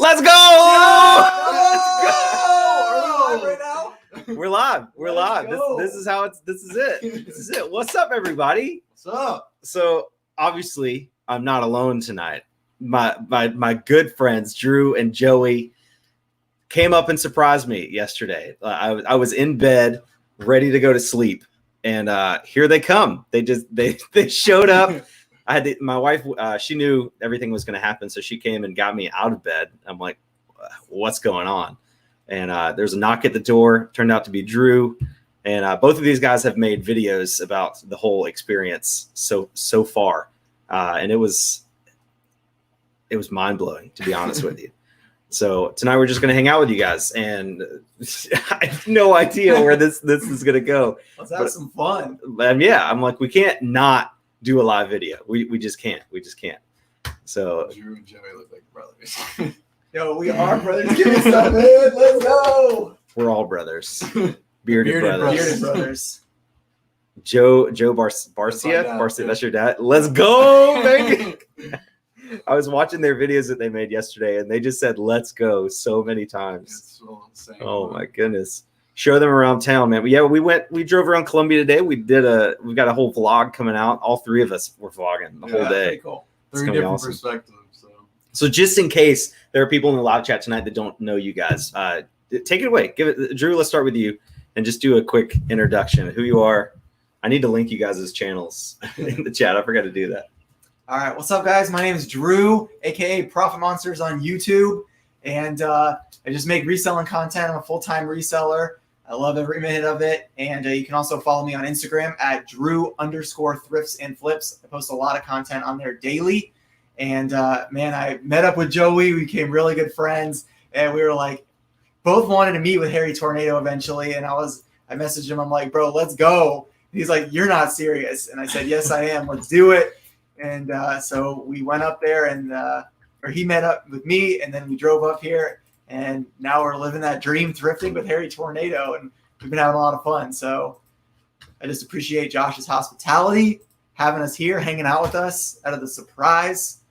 Let's go! Are we live right now? We're live. We're live. Go. This is how it's. This is it. This is it. What's up, everybody? What's up? So obviously, I'm not alone tonight. My good friends Drew and Joey came up and surprised me yesterday. I was in bed, ready to go to sleep, and here they come. They showed up. I had my wife. She knew everything was going to happen, so she came and got me out of bed. I'm like, "What's going on?" And there's a knock at the door. Turned out to be Drew, and both of these guys have made videos about the whole experience so far, and it was mind blowing, to be honest with you. So tonight we're just going to hang out with you guys, and I have no idea where this is going to go. Let's have some fun. Yeah, I'm like, we can't not do a live video. We just can't. We just can't. So Drew and Joey look like brothers. Yo, we are brothers. Give me some, man. Let's go. we're all brothers. Bearded brothers. Bearded brothers. Joe Barcia. Dad, Barcia, yeah. that's your dad. Let's go, baby. I was watching their videos that they made yesterday, and they just said "Let's go" so many times. It's so insane. Oh my goodness! Show them around town, man. But yeah, we drove around Columbia today. We've got a whole vlog coming out. All three of us were vlogging the whole Yeah. day. Pretty cool. It's Three gonna be different awesome. perspectives. So just in case there are people in the live chat tonight that don't know you guys, take it away. Give it, Drew. Let's start with you, and just do a quick introduction of who you are. I need to link you guys' channels in the chat. I forgot to do that. All right, what's up, guys? My name is Drew, aka Profit Monsters on YouTube, and I just make reselling content. I'm a full-time reseller. I love every minute of it, and you can also follow me on Instagram at Drew_thrifts and flips. I post a lot of content on there daily, and man, I met up with Joey. We became really good friends, and we were like, both wanted to meet with Harry Tornado eventually, and I messaged him. I'm like, bro, let's go. And he's like, you're not serious, and I said, yes, I am. Let's do it. And so we went up there, and or he met up with me, and then we drove up here, and now we're living that dream, thrifting with Harry Tornado, and we've been having a lot of fun. So I just appreciate Josh's hospitality, having us here, hanging out with us out of the surprise,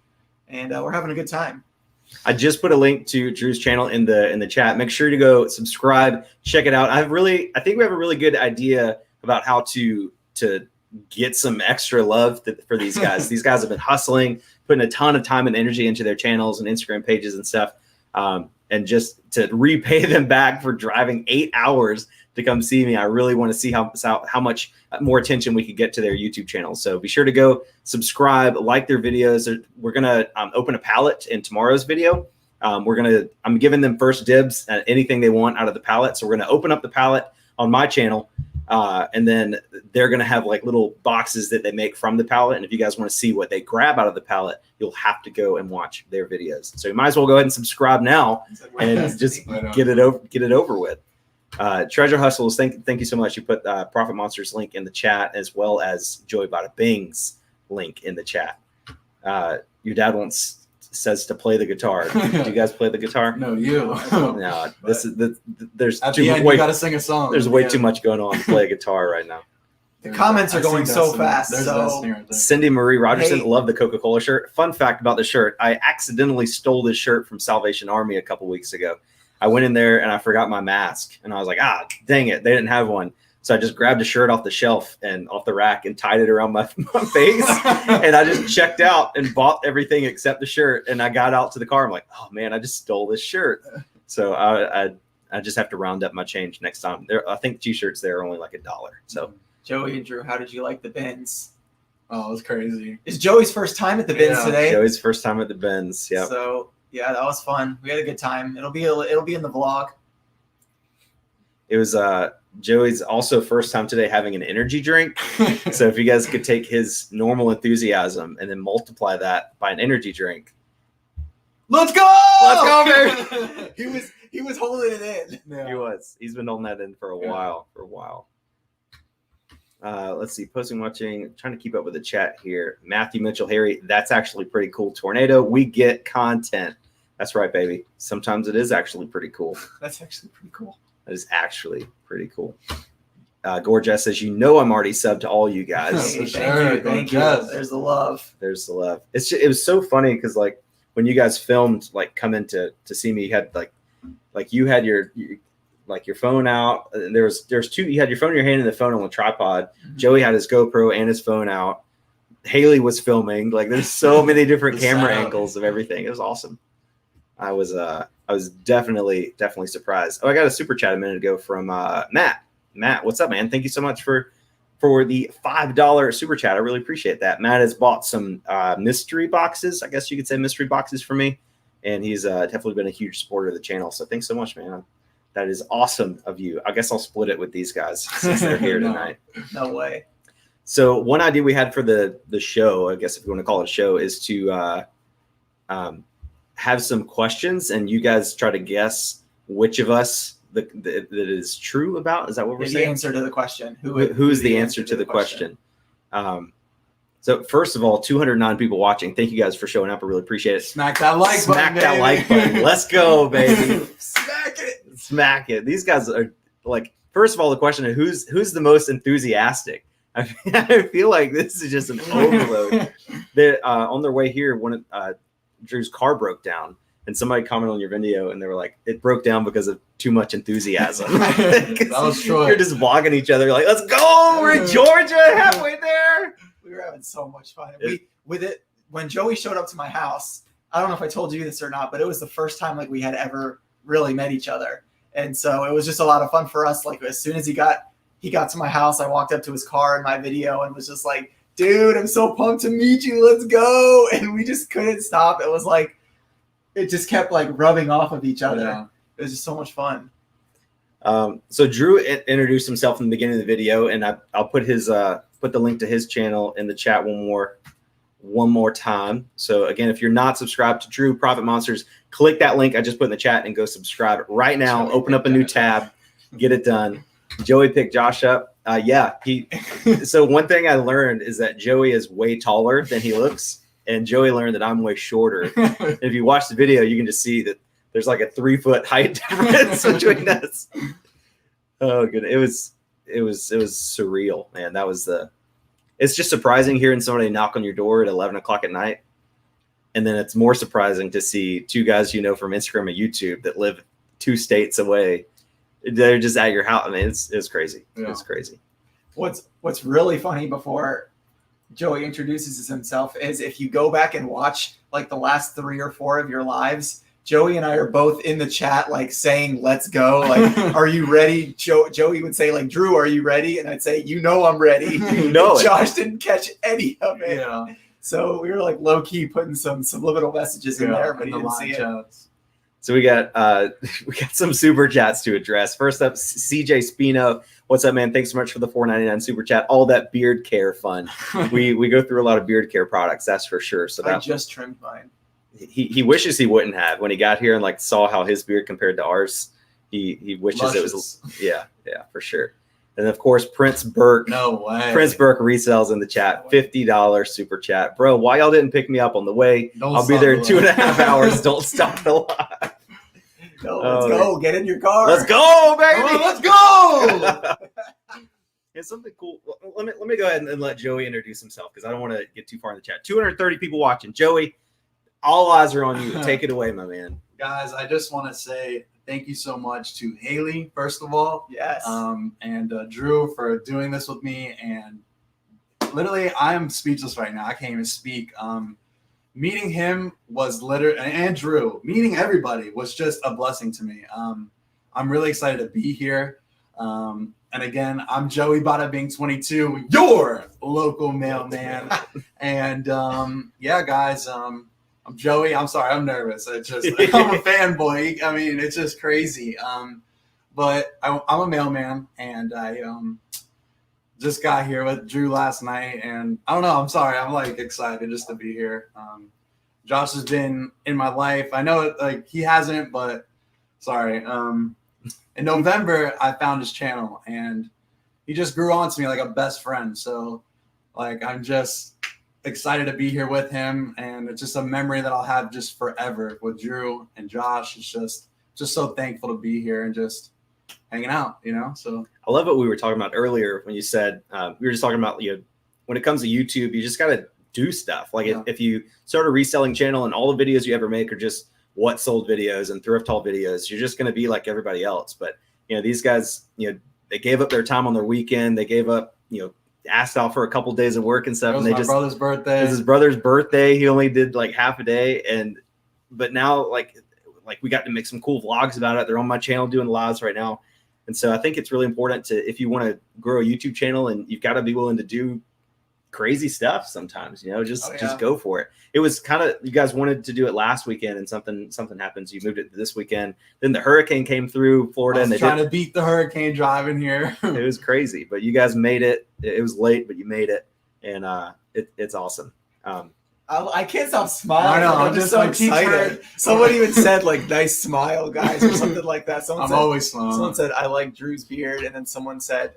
and we're having a good time. I just put a link to Drew's channel in the chat. Make sure to go subscribe, check it out. I think we have a really good idea about how to get some extra love for these guys. These guys have been hustling, putting a ton of time and energy into their channels and Instagram pages and stuff. And just to repay them back for driving 8 hours to come see me, I really want to see how much more attention we could get to their YouTube channels. So be sure to go subscribe, like their videos. We're going to open a pallet in tomorrow's video. I'm giving them first dibs at anything they want out of the pallet. So we're going to open up the pallet on my channel. And then they're going to have like little boxes that they make from the pallet. And if you guys want to see what they grab out of the pallet, you'll have to go and watch their videos. So you might as well go ahead and subscribe now and just get it over with. Treasure Hustles, thank you so much. You put Profit Monsters link in the chat, as well as Joey Bada Bing's link in the chat. Your dad says to play the guitar. Do you guys play the guitar? No, you. No, there's At the end, you got to sing a song. There's way too much going on to play a guitar right now. The comments are going so fast. So Cindy Marie Rogerson, love the Coca-Cola shirt. Fun fact about the shirt: I accidentally stole this shirt from Salvation Army a couple weeks ago. I went in there and I forgot my mask, and I was like, dang it, they didn't have one. So I just grabbed a shirt off the shelf and off the rack and tied it around my face. And I just checked out and bought everything except the shirt. And I got out to the car. I'm like, oh man, I just stole this shirt. So I just have to round up my change next time. I think t-shirts there are only like $1. So Joey and Drew, how did you like the bins? Oh, it was crazy. It's Joey's first time at the bins today. Joey's first time at the bins. Yeah. So yeah, that was fun. We had a good time. It'll be in the vlog. It was Joey's also first time today having an energy drink. So if you guys could take his normal enthusiasm and then multiply that by an energy drink. Let's go! Let's go, baby! He was holding it in. Yeah. He was. He's been holding that in for a while. Let's see. Posting, watching, trying to keep up with the chat here. Matthew Mitchell, Harry, that's actually pretty cool. Tornado, we get content. That's right, baby. Sometimes it is actually pretty cool. That's actually pretty cool. That is actually pretty cool. Gorgeous says, I'm already subbed to all you guys. Hey, thank you. There's the love. There's the love. It was so funny because like when you guys filmed, like coming to see me, you had like you had your phone out. And there's two. You had your phone in your hand and the phone on the tripod. Mhm. Joey had his GoPro and his phone out. Haley was filming. Like there's so many different camera angles of everything. It was awesome. I was definitely surprised. Oh, I got a super chat a minute ago from Matt. Matt, what's up, man? Thank you so much for the $5 super chat. I really appreciate that. Matt has bought some mystery boxes. I guess you could say mystery boxes for me, and he's definitely been a huge supporter of the channel. So thanks so much, man. That is awesome of you. I guess I'll split it with these guys since they're here tonight. No way. So one idea we had for the show, I guess if you want to call it a show, is to have some questions, and you guys try to guess which of us that is true about. Is that what we're saying? The answer to the question. Who's the answer to the question? So first of all, 209 people watching. Thank you guys for showing up. I really appreciate it. Smack that like button. Smack that like button. Let's go, baby. Smack it. Smack it. These guys are like, first of all, the question is who's the most enthusiastic? I feel like this is just an overload. They're on their way here. Drew's car broke down, and somebody commented on your video, and they were like, "It broke down because of too much enthusiasm." That was short. You're just vlogging each other, like, "Let's go! We're in Georgia, halfway there." We were having so much fun. When Joey showed up to my house, I don't know if I told you this or not, but it was the first time like we had ever really met each other, and so it was just a lot of fun for us. Like as soon as he got to my house, I walked up to his car in my video and was just like, dude, I'm so pumped to meet you. Let's go. And we just couldn't stop. It was like, it just kept like rubbing off of each other. Yeah. It was just so much fun. So Drew introduced himself in the beginning of the video, and I'll put the link to his channel in the chat one more time. So again, if you're not subscribed to Drew Profit Monsters, click that link I just put in the chat and go subscribe right now. Open up a new tab, get it done. Joey picked Josh up. So one thing I learned is that Joey is way taller than he looks, and Joey learned that I'm way shorter. And if you watch the video, you can just see that there's like a 3-foot height difference between us. Oh, good. It was surreal, man. It's just surprising hearing somebody knock on your door at 11 o'clock at night. And then it's more surprising to see two guys you know from Instagram and YouTube that live 2 states away. They're just at your house. I mean, it's crazy. Yeah. It's crazy. What's really funny before Joey introduces himself is if you go back and watch like the last 3 or 4 of your lives, Joey and I are both in the chat like saying, "Let's go." Like, are you ready? Joey would say like, "Drew, are you ready?" And I'd say, "You know, I'm ready." Josh didn't catch any of it. Yeah. So we were like low key putting some subliminal messages in there, but he didn't see it. So we got some super chats to address. First up, CJ Spino. What's up, man? Thanks so much for the $4.99 super chat. All that beard care fun. we go through a lot of beard care products, that's for sure. So I just trimmed mine. He wishes he wouldn't have when he got here and like saw how his beard compared to ours. He wishes Luscious. It was yeah, for sure. And of course, Prince Burke. No way. Prince Burke resells in the chat. $50 super chat. Bro, why y'all didn't pick me up on the way? I'll be there in 2.5 hours. Don't stop the live. No, let's go. Get in your car. Let's go, baby. Let's go. It's something cool. Let me go ahead and let Joey introduce himself because I don't want to get too far in the chat. 230 people watching. Joey, all eyes are on you. Take it away, my man. Guys, I just want to say thank you so much to Haley, first of all. Yes. And Drew for doing this with me. And literally, I'm speechless right now. I can't even speak. Meeting him was literally, and Drew, meeting everybody was just a blessing to me. I'm really excited to be here. And again, I'm Joey Bada Bing 22, your local mailman. And yeah, guys, I'm Joey. I'm sorry, I'm nervous. It's just I'm a fanboy. I mean, it's just crazy. But I'm a mailman, and I just got here with Drew last night, and I don't know. I'm sorry. I'm like excited just to be here. Josh has been in my life. I know it, like he hasn't, but sorry. In November, I found his channel, and he just grew on to me like a best friend. So, like, I'm just excited to be here with him, and it's just a memory that I'll have just forever with Drew and Josh. It's just so thankful to be here and just hanging out, you know. So I love what we were talking about earlier when you said we were just talking about when it comes to YouTube, you just got to do stuff. Like if you start a reselling channel and all the videos you ever make are just what sold videos and thrift haul videos, you're just going to be like everybody else. But, these guys, they gave up their time on their weekend. They gave up, asked out for a couple days of work and stuff. It was my brother's birthday. It was his brother's birthday. He only did like half a day. But now like we got to make some cool vlogs about it. They're on my channel doing lives right now. And so I think it's really important to, if you want to grow a YouTube channel, and you've got to be willing to do crazy stuff sometimes, just go for it. It was kind of, you guys wanted to do it last weekend and something happens. You moved it to this weekend. Then the hurricane came through Florida and they trying to beat the hurricane driving here. It was crazy, but you guys made it. It was late, but you made it. And it's awesome. I can't stop smiling. I know, I'm just so excited. Someone even said like, "Nice smile, guys," or something like that. I'm always smiling. Someone said, "I like Drew's beard," and then someone said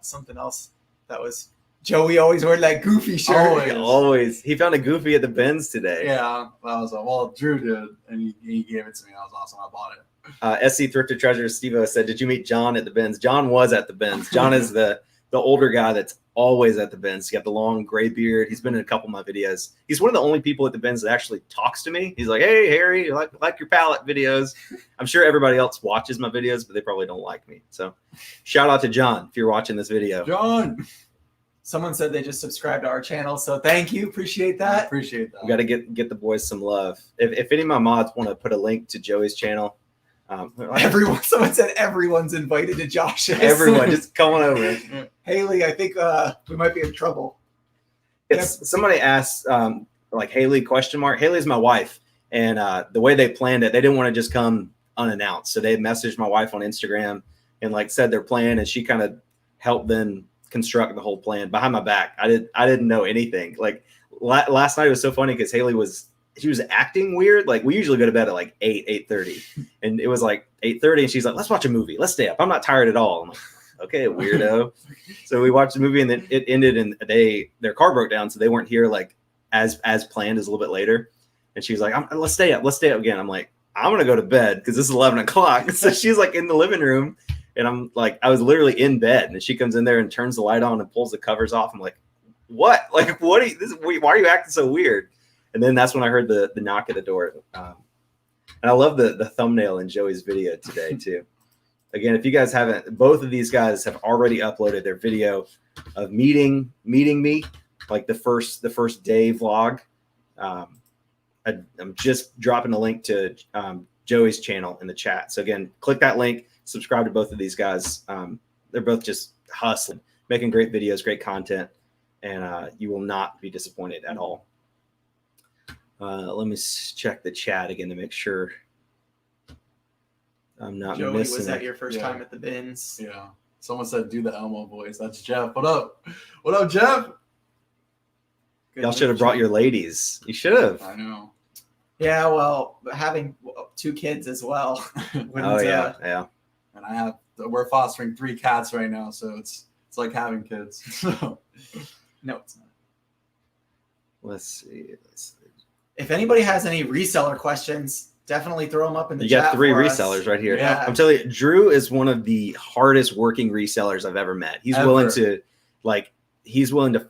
something else that was, Joey always wore that goofy shirt. Always. He found a goofy at the bins today. Yeah, that was Drew did, and he gave it to me. That was awesome. I bought it. SC Thrifted Treasure Steve-O said, "Did you meet John at the bins?" John was at the bins. John is the older guy that's always at the bins. He got the long gray beard. He's been in a couple of my videos. He's one of the only people at the bins that actually talks to me. He's like, "Hey, Harry, I like your palette videos." I'm sure everybody else watches my videos, but they probably don't like me. So shout out to John if you're watching this video. John. Someone said they just subscribed to our channel, so thank you. Appreciate that. Appreciate that. We got to get the boys some love. If any of my mods want to put a link to Joey's channel, someone said everyone's invited to Josh's. Everyone, just come on over. Haley, I think we might be in trouble. Somebody asked like Haley ? Haley's my wife, and the way they planned it, they didn't want to just come unannounced, so they messaged my wife on Instagram and like said their plan, and she kind of helped them construct the whole plan behind my back. I didn't know anything. Like last night it was so funny because Haley was acting weird. Like we usually go to bed at like 8:30, and it was like 8:30, and she's like, "Let's watch a movie. Let's stay up. I'm not tired at all." I'm like, "Okay, weirdo." So we watched the movie, and then it ended, and their car broke down, so they weren't here like as planned, as a little bit later. And she's like, "Let's stay up. Let's stay up again." I'm like, "I'm gonna go to bed because this is 11 o'clock." So she's like in the living room. And I'm like, I was literally in bed, and she comes in there and turns the light on and pulls the covers off. I'm like, what? Like, what? Why are you acting so weird? And then that's when I heard the knock at the door. And I love the thumbnail in Joey's video today too. Again, if you guys haven't, both of these guys have already uploaded their video of meeting me, like the first day vlog. I'm just dropping a link to Joey's channel in the chat. So again, click that link. Subscribe to both of these guys. They're both just hustling, making great videos, great content, and you will not be disappointed at all. Let me check the chat again to make sure I'm not Joey, missing. was that your first time at the bins? Yeah. Someone said, "Do the Elmo voice." That's Jeff. What up? What up, Jeff? Y'all should have brought your ladies. You should have. I know. Yeah, well, having 2 kids as well. Yeah. And we're fostering 3 cats right now, so it's like having kids. No, it's not. Let's see. If anybody has any reseller questions, definitely throw them up in the chat. You got 3 for resellers us. right here. Yeah. I'm telling you, Drew is one of the hardest working resellers I've ever met. He's willing to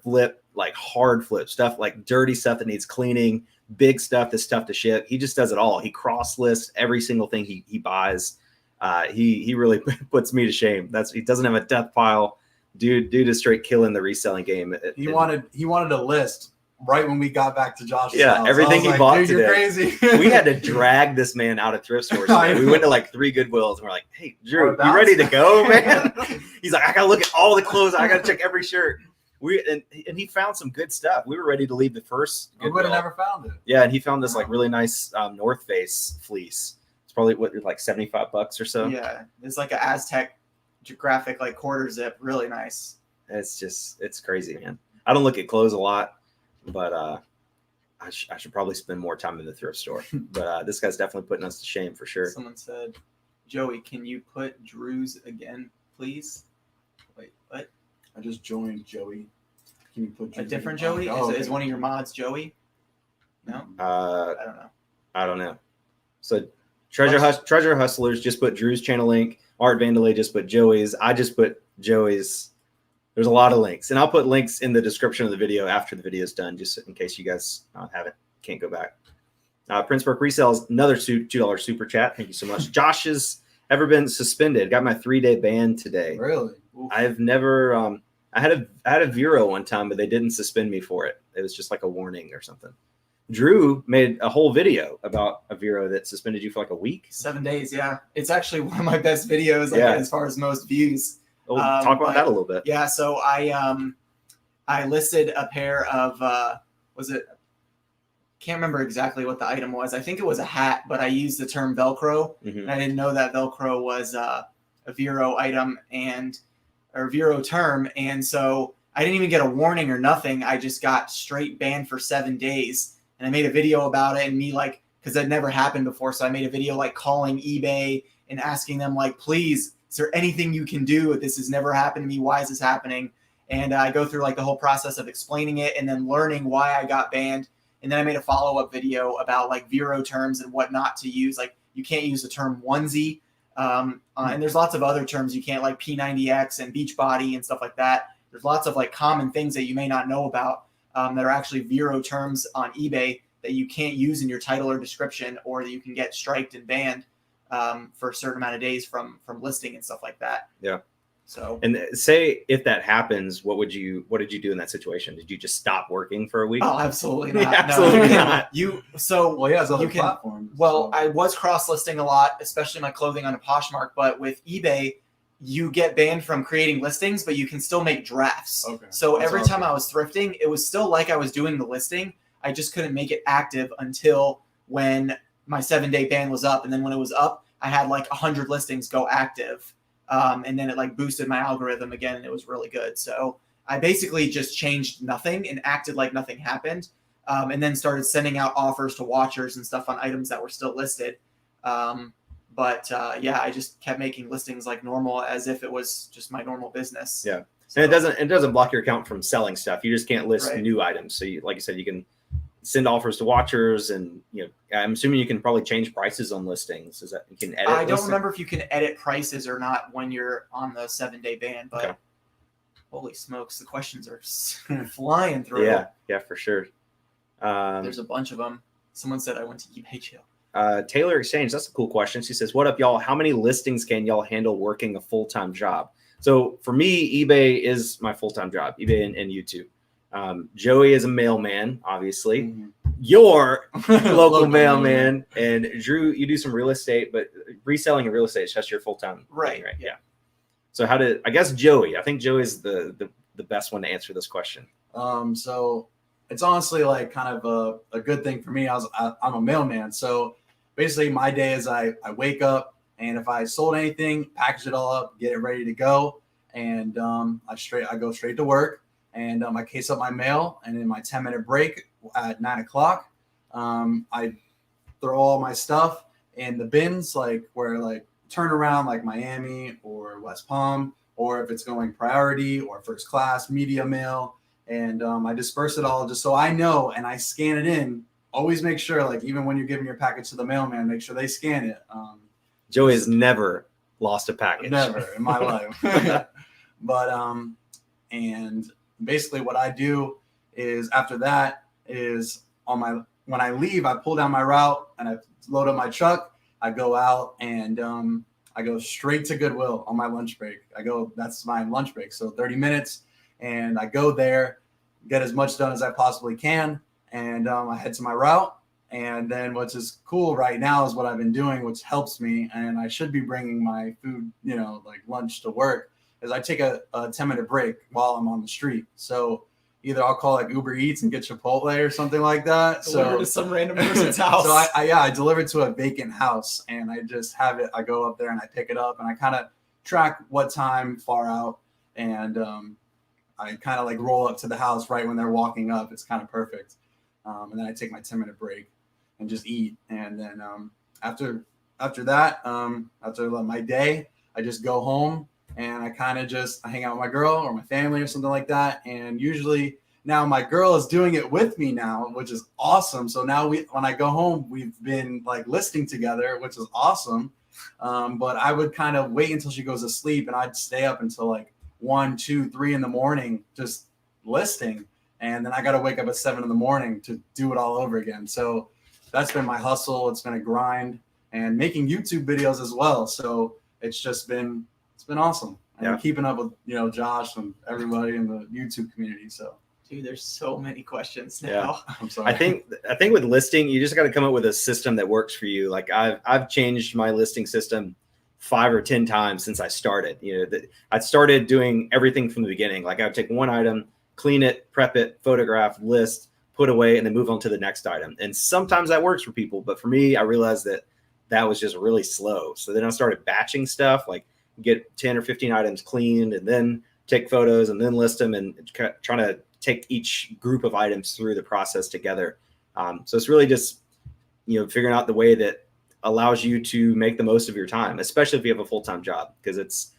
flip like hard flip stuff, like dirty stuff that needs cleaning, big stuff that's tough to ship. He just does it all. He cross lists every single thing he buys. He really puts me to shame. He doesn't have a death pile. Dude is straight killing the reselling game. He wanted a list right when we got back to Josh's house. Everything he bought today. You're crazy. We had to drag this man out of thrift stores. We went to like 3 Goodwills, and we're like, "Hey, Drew, you ready to go, man?" He's like, "I gotta look at all the clothes. I gotta check every shirt." And he found some good stuff. We were ready to leave the first Goodwill. We would have never found it. Yeah, and he found this like really nice North Face fleece. It's probably like $75 or so. Yeah, it's like an Aztec graphic, like quarter zip, really nice. It's crazy, man. I don't look at clothes a lot, but I should probably spend more time in the thrift store. But this guy's definitely putting us to shame for sure. Someone said, "Joey, can you put Drew's again, please?" Wait, what? I just joined Joey. Can you put a different Joey? Is one of your mods Joey? No. I don't know. So Treasure Hustlers just put Drew's channel link. Art Vandalay just put Joey's. I just put Joey's. There's a lot of links, and I'll put links in the description of the video after the video is done, just in case you guys can't go back. Prince Burke Resells, another $2 super chat. Thank you so much. Josh has ever been suspended. Got my 3-day ban today. Really? I've never. I had a Vero one time, but they didn't suspend me for it. It was just like a warning or something. Drew made a whole video about a Vero that suspended you for like a week. 7 days, yeah. It's actually one of my best videos, as far as most views. Talk about that a little bit. Yeah, so I listed a pair of can't remember exactly what the item was. I think it was a hat, but I used the term Velcro, and I didn't know that Velcro was a Vero item or Vero term, and so I didn't even get a warning or nothing. I just got straight banned for 7 days, and I made a video about it, and because that never happened before, so I made a video like calling eBay and asking them like, please, is there anything you can do? This has never happened to me. Why is this happening? And I go through like the whole process of explaining it and then learning why I got banned. And then I made a follow-up video about like Vero terms and what not to use. Like you can't use the term onesie. And there's lots of other terms you can't, like P90X and Beachbody and stuff like that. There's lots of like common things that you may not know about that are actually Vero terms on eBay that you can't use in your title or description, or that you can get striked and banned for a certain amount of days from listing and stuff like that. Yeah. So, and say if that happens, what did you do in that situation? Did you just stop working for a week? Oh, absolutely not. Absolutely not. Platforms. Well, I was cross-listing a lot, especially my clothing on a Poshmark, but with eBay, you get banned from creating listings, but you can still make drafts. Okay. So every time I was thrifting, it was still like I was doing the listing. I just couldn't make it active until when my 7-day ban was up. And then when it was up, I had like 100 listings go active. And then it like boosted my algorithm again, and it was really good. So I basically just changed nothing and acted like nothing happened. And then started sending out offers to watchers and stuff on items that were still listed. I just kept making listings like normal, as if it was just my normal business. Yeah. So, and it doesn't block your account from selling stuff. You just can't list Right. new items. So like you said, you can send offers to watchers, and I'm assuming you can probably change prices on listings. Is that you can edit? I don't remember if you can edit prices or not when you're on the 7-day ban, but Okay. Holy smokes, the questions are flying through. Yeah, for sure. There's a bunch of them. Someone said I went to eBay jail. Taylor Exchange, that's a cool question. She says, what up, y'all? How many listings can y'all handle working a full-time job? So for me, eBay is my full-time job, eBay and YouTube. Joey is a mailman, obviously. Mm-hmm. Your local mailman. And Drew, you do some real estate, but reselling and real estate is just your full-time Right. thing, right? Yeah. So I guess Joey, I think Joey is the best one to answer this question. So it's honestly like kind of a good thing for me. I'm a mailman. So basically my day is I wake up, and if I sold anything, package it all up, get it ready to go. And I go straight to work, and I case up my mail, and in my 10-minute break at 9 o'clock, I throw all my stuff in the bins, like where like turn around, like Miami or West Palm, or if it's going priority or first class, media mail. And I disperse it all just so I know, and I scan it in. Always make sure, like even when you're giving your package to the mailman, make sure they scan it. Joey has never lost a package. Never in my life. But and basically what I do is after that is when I leave, I pull down my route and I load up my truck. I go out and I go straight to Goodwill on my lunch break. That's my lunch break. So 30 minutes, and I go there, get as much done as I possibly can. And I head to my route. And then what's is cool right now is what I've been doing, which helps me. And I should be bringing my food, like lunch to work, is I take a 10-minute break while I'm on the street. So either I'll call like Uber Eats and get Chipotle or something like that. Deliver to some random person's house. So I deliver to a vacant house, and I just have it. I go up there and I pick it up, and I kind of track what time far out. And I kind of like roll up to the house right when they're walking up. It's kind of perfect. And then I take my 10-minute break and just eat. And then after that, after my day, I just go home and I kind of just hang out with my girl or my family or something like that. And usually now my girl is doing it with me now, which is awesome. So now when I go home, we've been like listing together, which is awesome. But I would kind of wait until she goes to sleep, and I'd stay up until like 1, 2, 3 in the morning just listing, and then I got to wake up at 7 in the morning to do it all over again. So that's been my hustle. It's been a grind, and making YouTube videos as well. So it's been awesome. And keeping up with, Josh and everybody in the YouTube community. So, dude, there's so many questions now. Yeah. I'm sorry. I think with listing, you just got to come up with a system that works for you. Like I've changed my listing system 5 or 10 times since I started. I started doing everything from the beginning. Like I would take one item, clean it, prep it, photograph, list, put away, and then move on to the next item. And sometimes that works for people, but for me, I realized that was just really slow. So then I started batching stuff, like get 10 or 15 items cleaned and then take photos and then list them, and trying to take each group of items through the process together. So it's really just, figuring out the way that allows you to make the most of your time, especially if you have a full-time job, because it's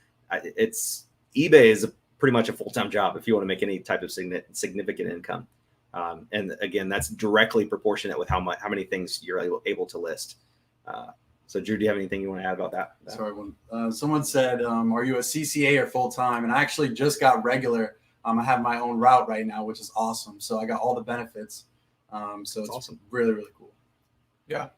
eBay is pretty much a full-time job if you want to make any type of significant income. And again, that's directly proportionate with how many things you're able to list. So Drew, do you have anything you want to add about that? Sorry, someone said, are you a CCA or full-time? And I actually just got regular. I have my own route right now, which is awesome. So I got all the benefits. So it's awesome. Really, really cool. Yeah.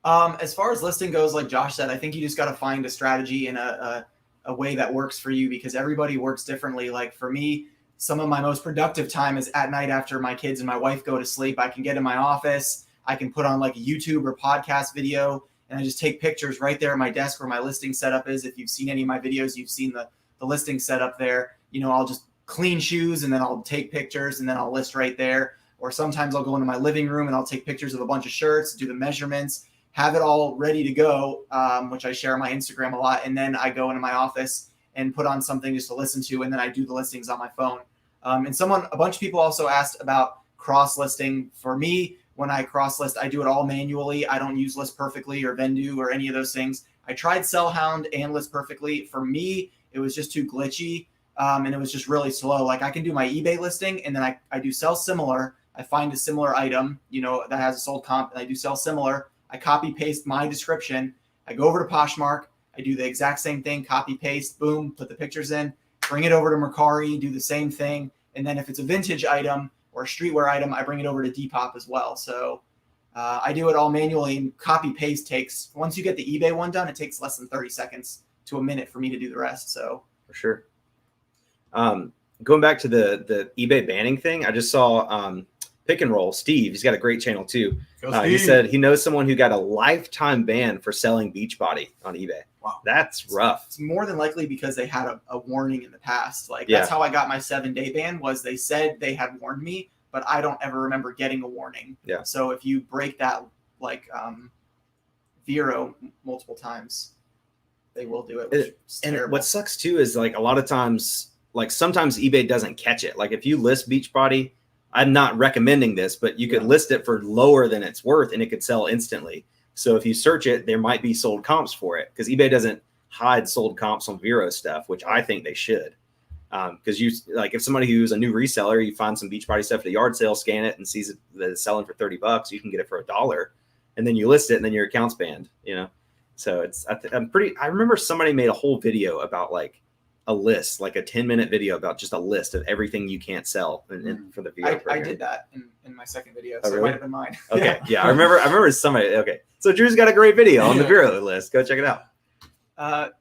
As far as listing goes, like Josh said, I think you just got to find a strategy and a way that works for you, because everybody works differently. Like for me, some of my most productive time is at night after my kids and my wife go to sleep. I can get in my office. I can put on like a YouTube or podcast video, and I just take pictures right there at my desk where my listing setup is. If you've seen any of my videos, you've seen the listing setup there. I'll just clean shoes and then I'll take pictures and then I'll list right there. Or sometimes I'll go into my living room and I'll take pictures of a bunch of shirts, do the measurements, have it all ready to go, which I share on my Instagram a lot. And then I go into my office and put on something just to listen to, and then I do the listings on my phone. And a bunch of people also asked about cross listing. For me, when I cross list, I do it all manually. I don't use List Perfectly or Vendu or any of those things. I tried Sellhound and List Perfectly. For me, it was just too glitchy, and it was just really slow. Like I can do my eBay listing, and then I do sell similar. I find a similar item, that has a sold comp, and I do sell similar. I copy paste my description. I go over to Poshmark. I do the exact same thing, copy paste, boom, put the pictures in, bring it over to Mercari, do the same thing. And then if it's a vintage item or a streetwear item, I bring it over to Depop as well. So I do it all manually, and copy paste takes, once you get the eBay one done, it takes less than 30 seconds to a minute for me to do the rest. So for sure. Going back to the eBay banning thing, I just saw Pick and Roll, Steve, he's got a great channel too. He said he knows someone who got a lifetime ban for selling Beachbody on eBay. Wow. That's rough. It's more than likely because they had a warning in the past. That's how I got my 7-day ban, was they said they had warned me, but I don't ever remember getting a warning. Yeah. So if you break that Vero multiple times, they will do it. And what sucks too is like a lot of times, like sometimes eBay doesn't catch it. Like if you list Beachbody, I'm not recommending this, but you could list it for lower than it's worth and it could sell instantly. So if you search it, there might be sold comps for it, because eBay doesn't hide sold comps on Vero stuff, which I think they should. Because if somebody who's a new reseller, you find some Beachbody stuff at a yard sale, scan it and sees it that it's selling for $30, you can get it for $1, and then you list it and then your account's banned, So I remember somebody made a whole video about like a list, like a 10-minute video about just a list of everything you can't sell for the Vero program. I did that in my second video, Oh, so really? it might have been mine. Okay, yeah, I remember somebody. Okay, so Drew's got a great video on the Vero list. Go check it out.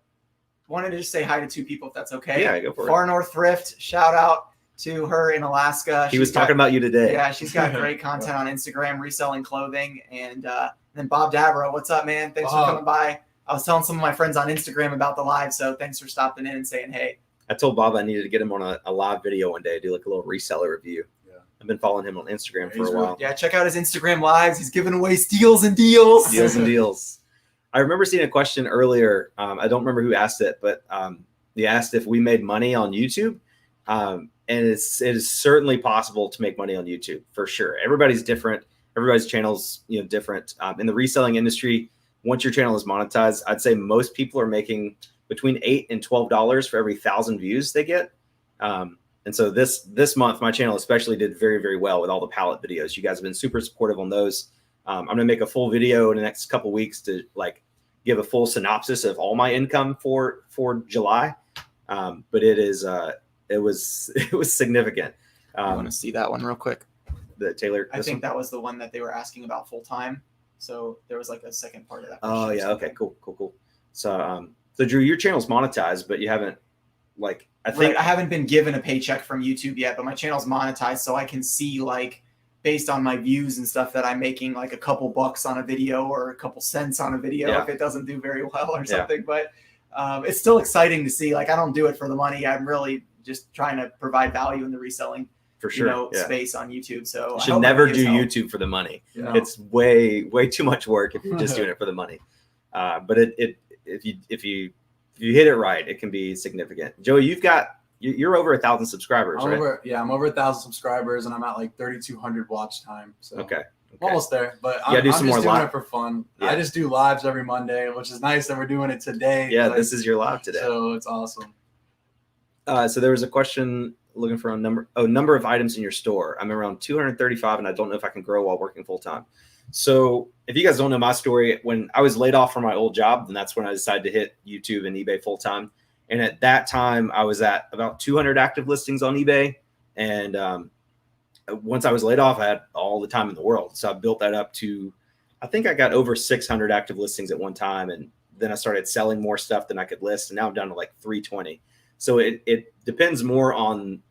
Wanted to just say hi to 2 people, if that's okay. Yeah, go for it. Far North Thrift, shout out to her in Alaska. He was talking about you today. Yeah, she's got great content on Instagram, reselling clothing. And then Bob Dabro, what's up, man? Thanks for coming by. I was telling some of my friends on Instagram about the live, so thanks for stopping in and saying hey. I told Bob I needed to get him on a live video one day, do like a little reseller review. Yeah. I've been following him on Instagram for a while. Yeah, check out his Instagram lives. He's giving away steals and deals. Deals and deals. I remember seeing a question earlier. I don't remember who asked it, but they asked if we made money on YouTube. And it is certainly possible to make money on YouTube for sure. Everybody's different. Everybody's channel's different. In the reselling industry, once your channel is monetized, I'd say most people are making between $8 and $12 for every 1,000 views they get. And so this month, my channel especially did very, very well with all the pallet videos. You guys have been super supportive on those. I'm going to make a full video in the next couple of weeks to like give a full synopsis of all my income for July. But it is it was significant. I want to see that one real quick. The Taylor. I think that was the one that they were asking about full time. So there was like a second part of that. Oh yeah. Okay. Cool. So so Drew, your channel's monetized, but you haven't like I think I haven't been given a paycheck from YouTube yet, but my channel's monetized, so I can see like based on my views and stuff that I'm making like a couple bucks on a video or a couple cents on a video if it doesn't do very well or something. But it's still exciting to see. Like I don't do it for the money. I'm really just trying to provide value in the reselling for sure space on YouTube. So you should never do YouTube for the money. It's way too much work if you're just doing it for the money. But if you hit it right, it can be significant. Joey, you're over 1,000 subscribers, right? I'm over 1,000 subscribers, and I'm at like 3,200 watch time. So okay. I'm almost there, but I'm do just some more doing it for fun. I just do lives every Monday, which is nice that we're doing it today. Yeah, this is your live today. So it's awesome. So there was a question looking for a number of items in your store. I'm around 235, and I don't know if I can grow while working full time. So if you guys don't know my story, when I was laid off from my old job, then that's when I decided to hit YouTube and eBay full time. And at that time, I was at about 200 active listings on eBay. And once I was laid off, I had all the time in the world. So I built that up to, I think I got over 600 active listings at one time. And then I started selling more stuff than I could list. And now I'm down to like 320. So it depends more on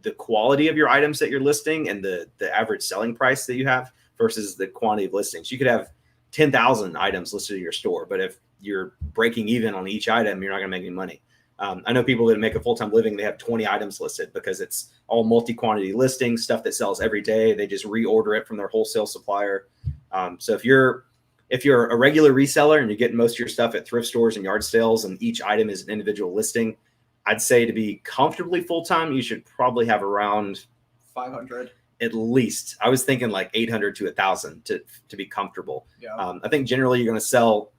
the quality of your items that you're listing and the average selling price that you have versus the quantity of listings. You could have 10,000 items listed in your store, but if you're breaking even on each item, you're not going to make any money. I know people that make a full-time living, they have 20 items listed because it's all multi-quantity listings, stuff that sells every day. They just reorder it from their wholesale supplier. So if you're a regular reseller and you're getting most of your stuff at thrift stores and yard sales and each item is an individual listing, I'd say to be comfortably full-time, you should probably have around 500. At least. I was thinking like 800 to 1,000 to be comfortable. Yeah. I think generally you're going to sell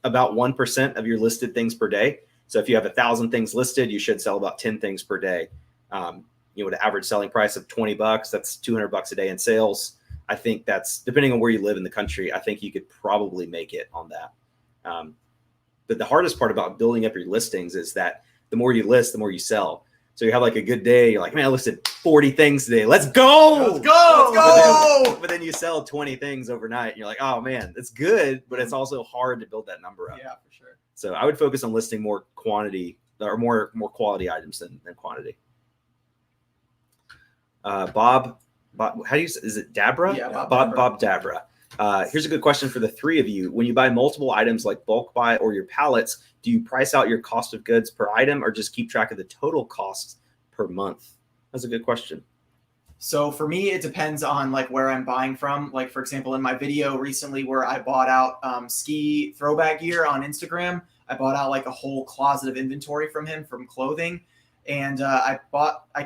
about 1% of your listed things per day. So if you have 1,000 things listed, you should sell about 10 things per day. With an average selling price of $20, that's $200 a day in sales. I think that's, depending on where you live in the country, I think you could probably make it on that. But the hardest part about building up your listings is that the more you list, the more you sell. So you have like a good day. You're like, man, I listed 40 things today. Let's go. Let's go. But then you sell 20 things overnight. And you're like, oh man, that's good. But it's also hard to build that number up. Yeah, for sure. So I would focus on listing more quantity or more quality items than quantity. Bob, how do you, is it Dabra? Yeah, Bob Dabra. Here's a good question for the three of you. When you buy multiple items like bulk buy or your pallets, do you price out your cost of goods per item or just keep track of the total costs per month? That's a good question. So for me, it depends on like where I'm buying from. Like for example, in my video recently where I bought out ski throwback gear on Instagram, I bought out like a whole closet of inventory from him from clothing. And I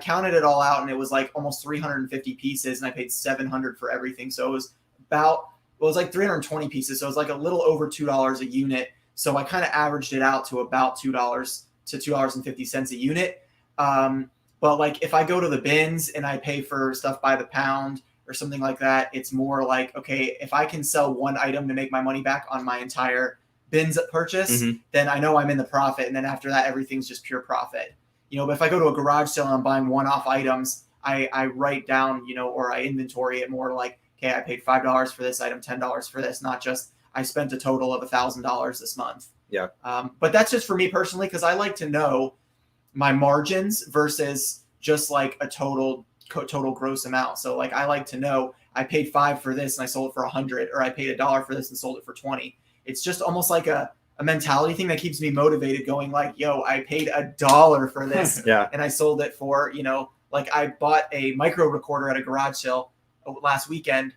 counted it all out and it was like almost 350 pieces and I paid $700 for everything. So it was like 320 pieces. So it was like a little over $2 a unit. So I kind of averaged it out to about $2 to $2.50 a unit. But like if I go to the bins and I pay for stuff by the pound or something like that, it's more like, okay, if I can sell one item to make my money back on my entire bins purchase, then I know I'm in the profit. And then after that, everything's just pure profit. But if I go to a garage sale and I'm buying one-off items, I write down, or I inventory it more like, okay, I paid $5 for this item, $10 for this, not just I spent a total of $1,000 this month. Yeah. But that's just for me personally, because I like to know my margins versus just like a total gross amount. So like I like to know I paid $5 for this and I sold it for $100, or I paid $1 for this and sold it for $20. It's just almost like a mentality thing that keeps me motivated, going like, yo, I paid $1 for this and I sold it for, like I bought a micro recorder at a garage sale last weekend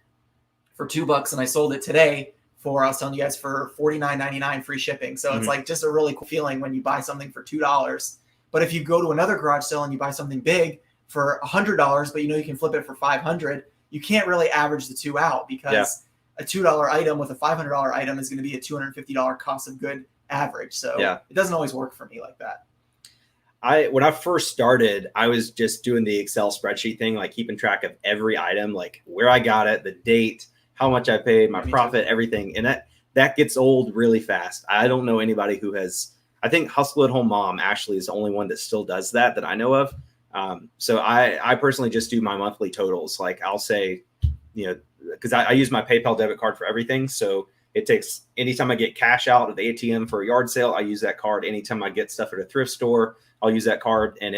for $2 and I sold it today for, I was telling you guys, for $49.99 free shipping. So it's like just a really cool feeling when you buy something for $2. But if you go to another garage sale and you buy something big for $100, but you can flip it for $500, you can't really average the two out, because a $2 item with a $500 item is going to be a $250 cost of good average. So it doesn't always work for me like that. When I first started, I was just doing the Excel spreadsheet thing, like keeping track of every item, like where I got it, the date, how much I paid, my profit, everything. And that gets old really fast. I don't know anybody who has, I think Hustle at Home Mom actually is the only one that still does that I know of. So I personally just do my monthly totals. Like I'll say, because I use my PayPal debit card for everything. So it takes, anytime I get cash out of the ATM for a yard sale, I use that card. Anytime I get stuff at a thrift store, I'll use that card. And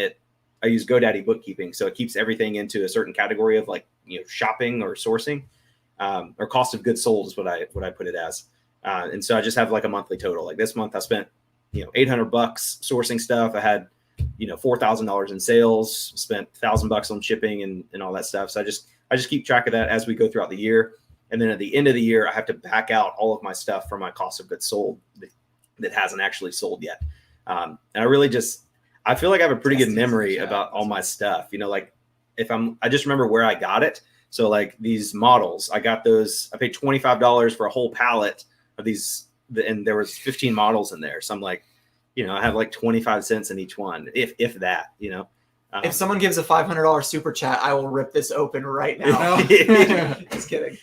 I use GoDaddy bookkeeping. So it keeps everything into a certain category of like, shopping or sourcing, or cost of goods sold is what I put it as. And so I just have like a monthly total. Like this month I spent, $800 sourcing stuff. I had, $4,000 in sales, spent $1,000 on shipping and all that stuff. So I just keep track of that as we go throughout the year. And then at the end of the year, I have to back out all of my stuff from my cost of goods sold that hasn't actually sold yet. And I feel like I have a pretty good memory about all my stuff. Like I just remember where I got it. So like these models, I got those, I paid $25 for a whole pallet of these, and there was 15 models in there. So I'm like, I have like 25 cents in each one, if that, if someone gives a $500 super chat, I will rip this open right now. Just kidding.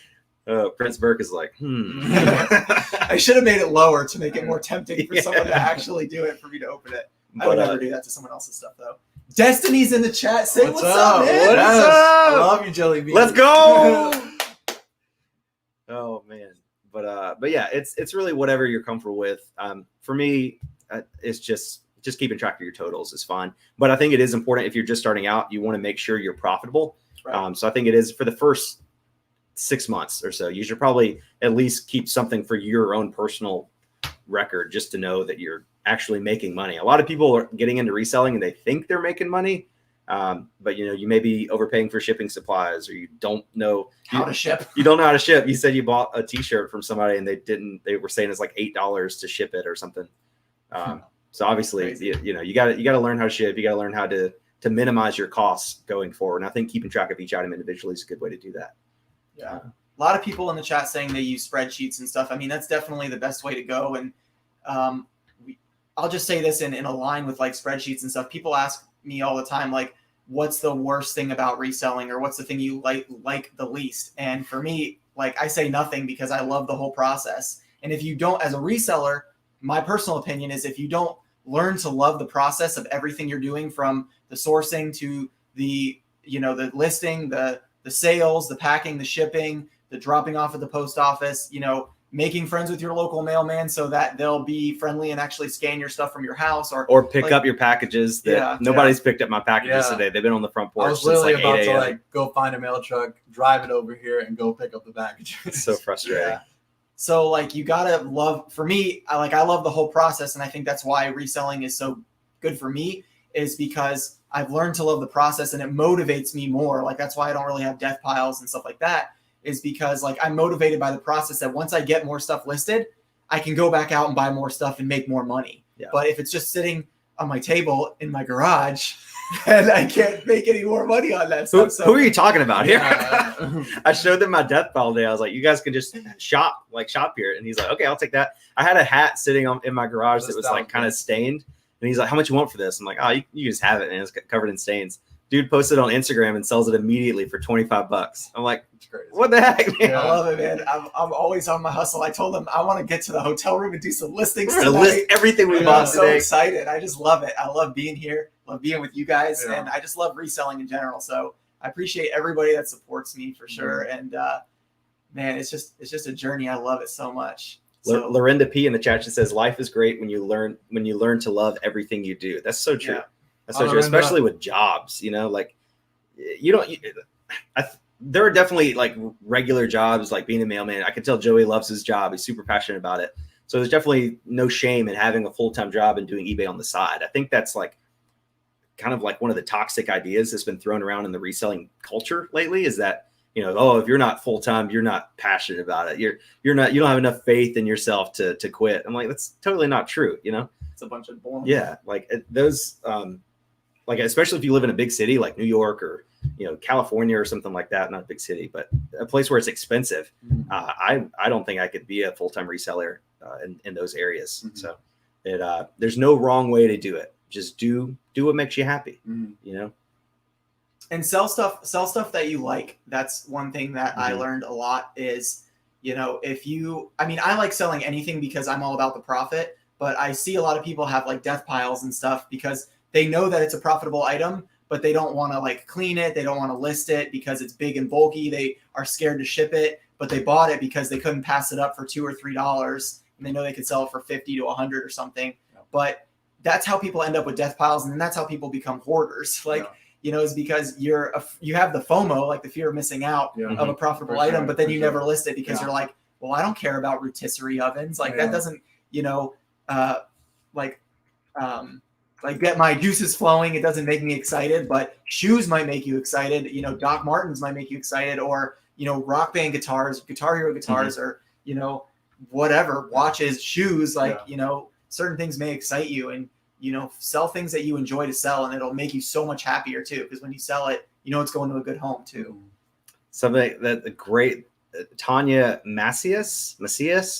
Prince Burke is like, I should have made it lower to make it more tempting for someone to actually do it, for me to open it. I would never do that to someone else's stuff though. Destiny's in the chat. Say what's up, man. What's up? I love you, Jelly Bean. Let's go. Oh man. But yeah, it's really whatever you're comfortable with. For me, it's just keeping track of your totals is fine. But I think it is important if you're just starting out, you want to make sure you're profitable. Right. So I think it is for the first 6 months or so, you should probably at least keep something for your own personal record, just to know that you're actually making money. A lot of people are getting into reselling and they think they're making money. But you may be overpaying for shipping supplies, or you don't know how to ship. You don't know how to ship. You said you bought a t-shirt from somebody and they were saying it's like $8 to ship it or something. So obviously, you got to learn how to ship. You got to learn how to minimize your costs going forward. And I think keeping track of each item individually is a good way to do that. Yeah. A lot of people in the chat saying they use spreadsheets and stuff. I mean, that's definitely the best way to go. And I'll just say this in a line with like spreadsheets and stuff. People ask me all the time, like, what's the worst thing about reselling, or what's the thing you like the least? And for me, like, I say nothing, because I love the whole process. And if you don't, as a reseller, my personal opinion is, if you don't learn to love the process of everything you're doing, from the sourcing to the listing, the sales, the packing, the shipping, the dropping off at the post office, making friends with your local mailman so that they'll be friendly and actually scan your stuff from your house, or pick up your packages that nobody's picked up my packages today. They've been on the front porch. I was literally about to go find a mail truck, drive it over here, and go pick up the packages. It's so frustrating. Yeah. So you gotta love. For me, I love the whole process, and I think that's why reselling is so good for me, is because I've learned to love the process, and it motivates me more. That's why I don't really have death piles and stuff like that. Is because I'm motivated by the process, that once I get more stuff listed, I can go back out and buy more stuff and make more money. Yeah. But if it's just sitting on my table in my garage, then I can't make any more money on that stuff. Who are you talking about here? I showed them my death pile today. I was like, you guys can just shop here. And he's like, okay, I'll take that. I had a hat sitting in my garage that was kind of stained. And he's like, how much you want for this? I'm like, oh, you just have it. And it's covered in stains. Dude posted on Instagram and sells it immediately for $25. I'm like, what the heck, man? I love it, man. I'm always on my hustle. I told him I want to get to the hotel room and do some listings. We're gonna list everything we bought today. I'm so excited. I just love it. I love being here. Love being with you guys, and I just love reselling in general. So I appreciate everybody that supports me, for sure. And man, it's just a journey. I love it so much. So, Lorinda P in the chat, she says, life is great when you learn to love everything you do. That's so true. Yeah. That's so true, especially with jobs. There are definitely regular jobs, like being a mailman. I can tell Joey loves his job. He's super passionate about it. So there's definitely no shame in having a full-time job and doing eBay on the side. I think that's kind of one of the toxic ideas that's been thrown around in the reselling culture lately, is that, if you're not full-time, you're not passionate about it. You don't have enough faith in yourself to quit. I'm like, that's totally not true. It's a bunch of bullshit. Yeah. Those, especially if you live in a big city like New York or, California or something like that, not a big city, but a place where it's expensive. I don't think I could be a full-time reseller in those areas. Mm-hmm. So there's no wrong way to do it. Just do what makes you happy, And sell stuff that you like. That's one thing that I learned a lot is, I like selling anything because I'm all about the profit. but I see a lot of people have like death piles and stuff because they know that it's a profitable item, but they don't want to like clean it. They don't want to list it because it's big and bulky. They are scared to ship it, but they bought it because they couldn't pass it up for $2 or $3 and they know they could sell it for 50 to 100 or something. Yeah. But that's how people end up with death piles. And then that's how people become hoarders. Like, you know, is because you have the FOMO, like the fear of missing out of a profitable item, but then you never list it because you're like, well, I don't care about rotisserie ovens. Like that doesn't, you know, like get my juices flowing. It doesn't make me excited, but shoes might make you excited. You know, Doc Martens might make you excited, or, you know, Rock Band guitars, Guitar Hero guitars, or, you know, whatever, watches, shoes, like, you know, certain things may excite you, and, you know, sell things that you enjoy to sell, and it'll make you so much happier too. Because when you sell it, you know, it's going to a good home too. Something that the great Tanya Macias,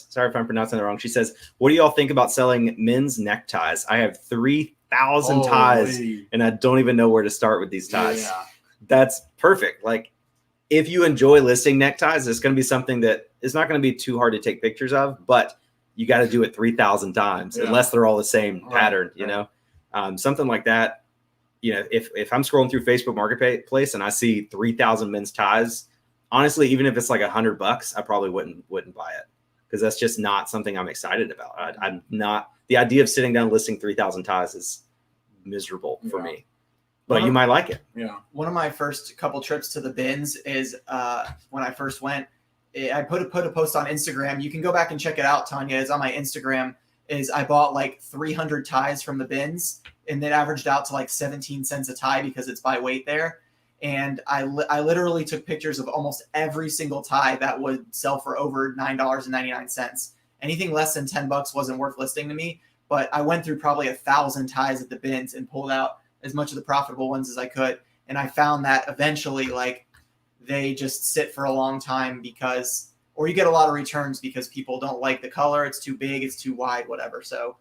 sorry if I'm pronouncing it wrong. She says, what do y'all think about selling men's neckties? I have 3,000 ties and I don't even know where to start with these ties. Yeah. That's perfect. Like, if you enjoy listing neckties, it's going to be something that is not going to be too hard to take pictures of, but you got to do it 3,000 times unless they're all the same pattern, you know, something like that. You know, if I'm scrolling through Facebook Marketplace and I see 3,000 men's ties, honestly, even if it's like $100, I probably wouldn't buy it, because that's just not something I'm excited about. I'm not, the idea of sitting down listing 3,000 ties is miserable for me, but you might like it. Yeah. One of my first couple trips to the bins is when I first went, I put a post on Instagram. You can go back and check it out, Tanya. It's on my Instagram. Is I bought like 300 ties from the bins, and it averaged out to like 17 cents a tie because it's by weight there. And I literally took pictures of almost every single tie that would sell for over $9.99. Anything less than $10 wasn't worth listing to me. But I went through probably 1,000 ties at the bins and pulled out as much of the profitable ones as I could. And I found that eventually, like, they just sit for a long time because, or you get a lot of returns because people don't like the color. It's too big, it's too wide, whatever. So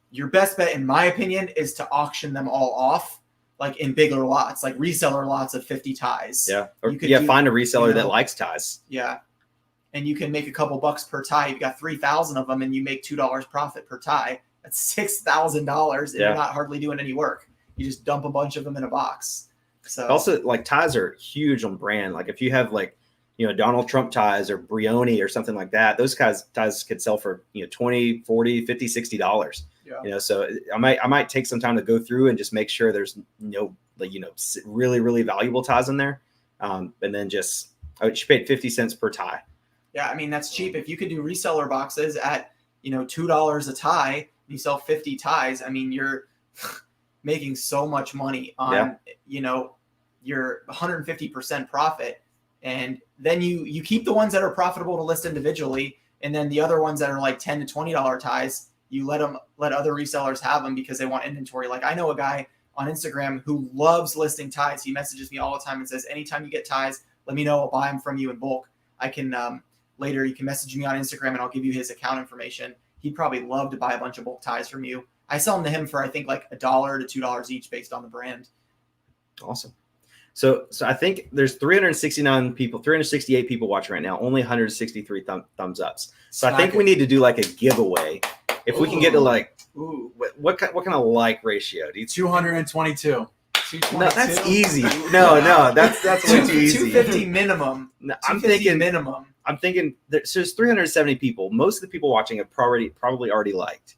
your best bet, in my opinion, is to auction them all off, like in bigger lots, like reseller lots of 50 ties. Yeah. Or find a reseller that likes ties. Yeah. And you can make a couple bucks per tie. You've got 3,000 of them and you make $2 profit per tie. That's $6,000 and you're not hardly doing any work. You just dump a bunch of them in a box. So also, like, ties are huge on brand. Like, if you have, like, you know, Donald Trump ties or Brioni or something like that, those ties could sell for, you know, $20, $40, $50, $60. Yeah. You know, so I might take some time to go through and just make sure there's no, like, you know, really, really valuable ties in there. And then just, she paid 50 cents per tie. Yeah. I mean, that's cheap. If you could do reseller boxes at, you know, $2 a tie, you sell 50 ties. I mean, you're making so much money on, you know, your 150% profit. And then you keep the ones that are profitable to list individually. And then the other ones that are like $10 to $20 ties, you let other resellers have them because they want inventory. Like, I know a guy on Instagram who loves listing ties. He messages me all the time and says, anytime you get ties, let me know. I'll buy them from you in bulk. I can, later you can message me on Instagram and I'll give you his account information. He'd probably love to buy a bunch of bulk ties from you. I sell them to him for, I think, like $1 to $2 each based on the brand. Awesome. So I think there's 368 people watching right now, only 163 thumbs ups. So I think we need to do like a giveaway. If we can get to like, what kind of like ratio? Do you 222. No, that's easy. No, that's way too easy. 250 minimum. No, I'm thinking minimum. I'm thinking there's 370 people. Most of the people watching have probably already liked.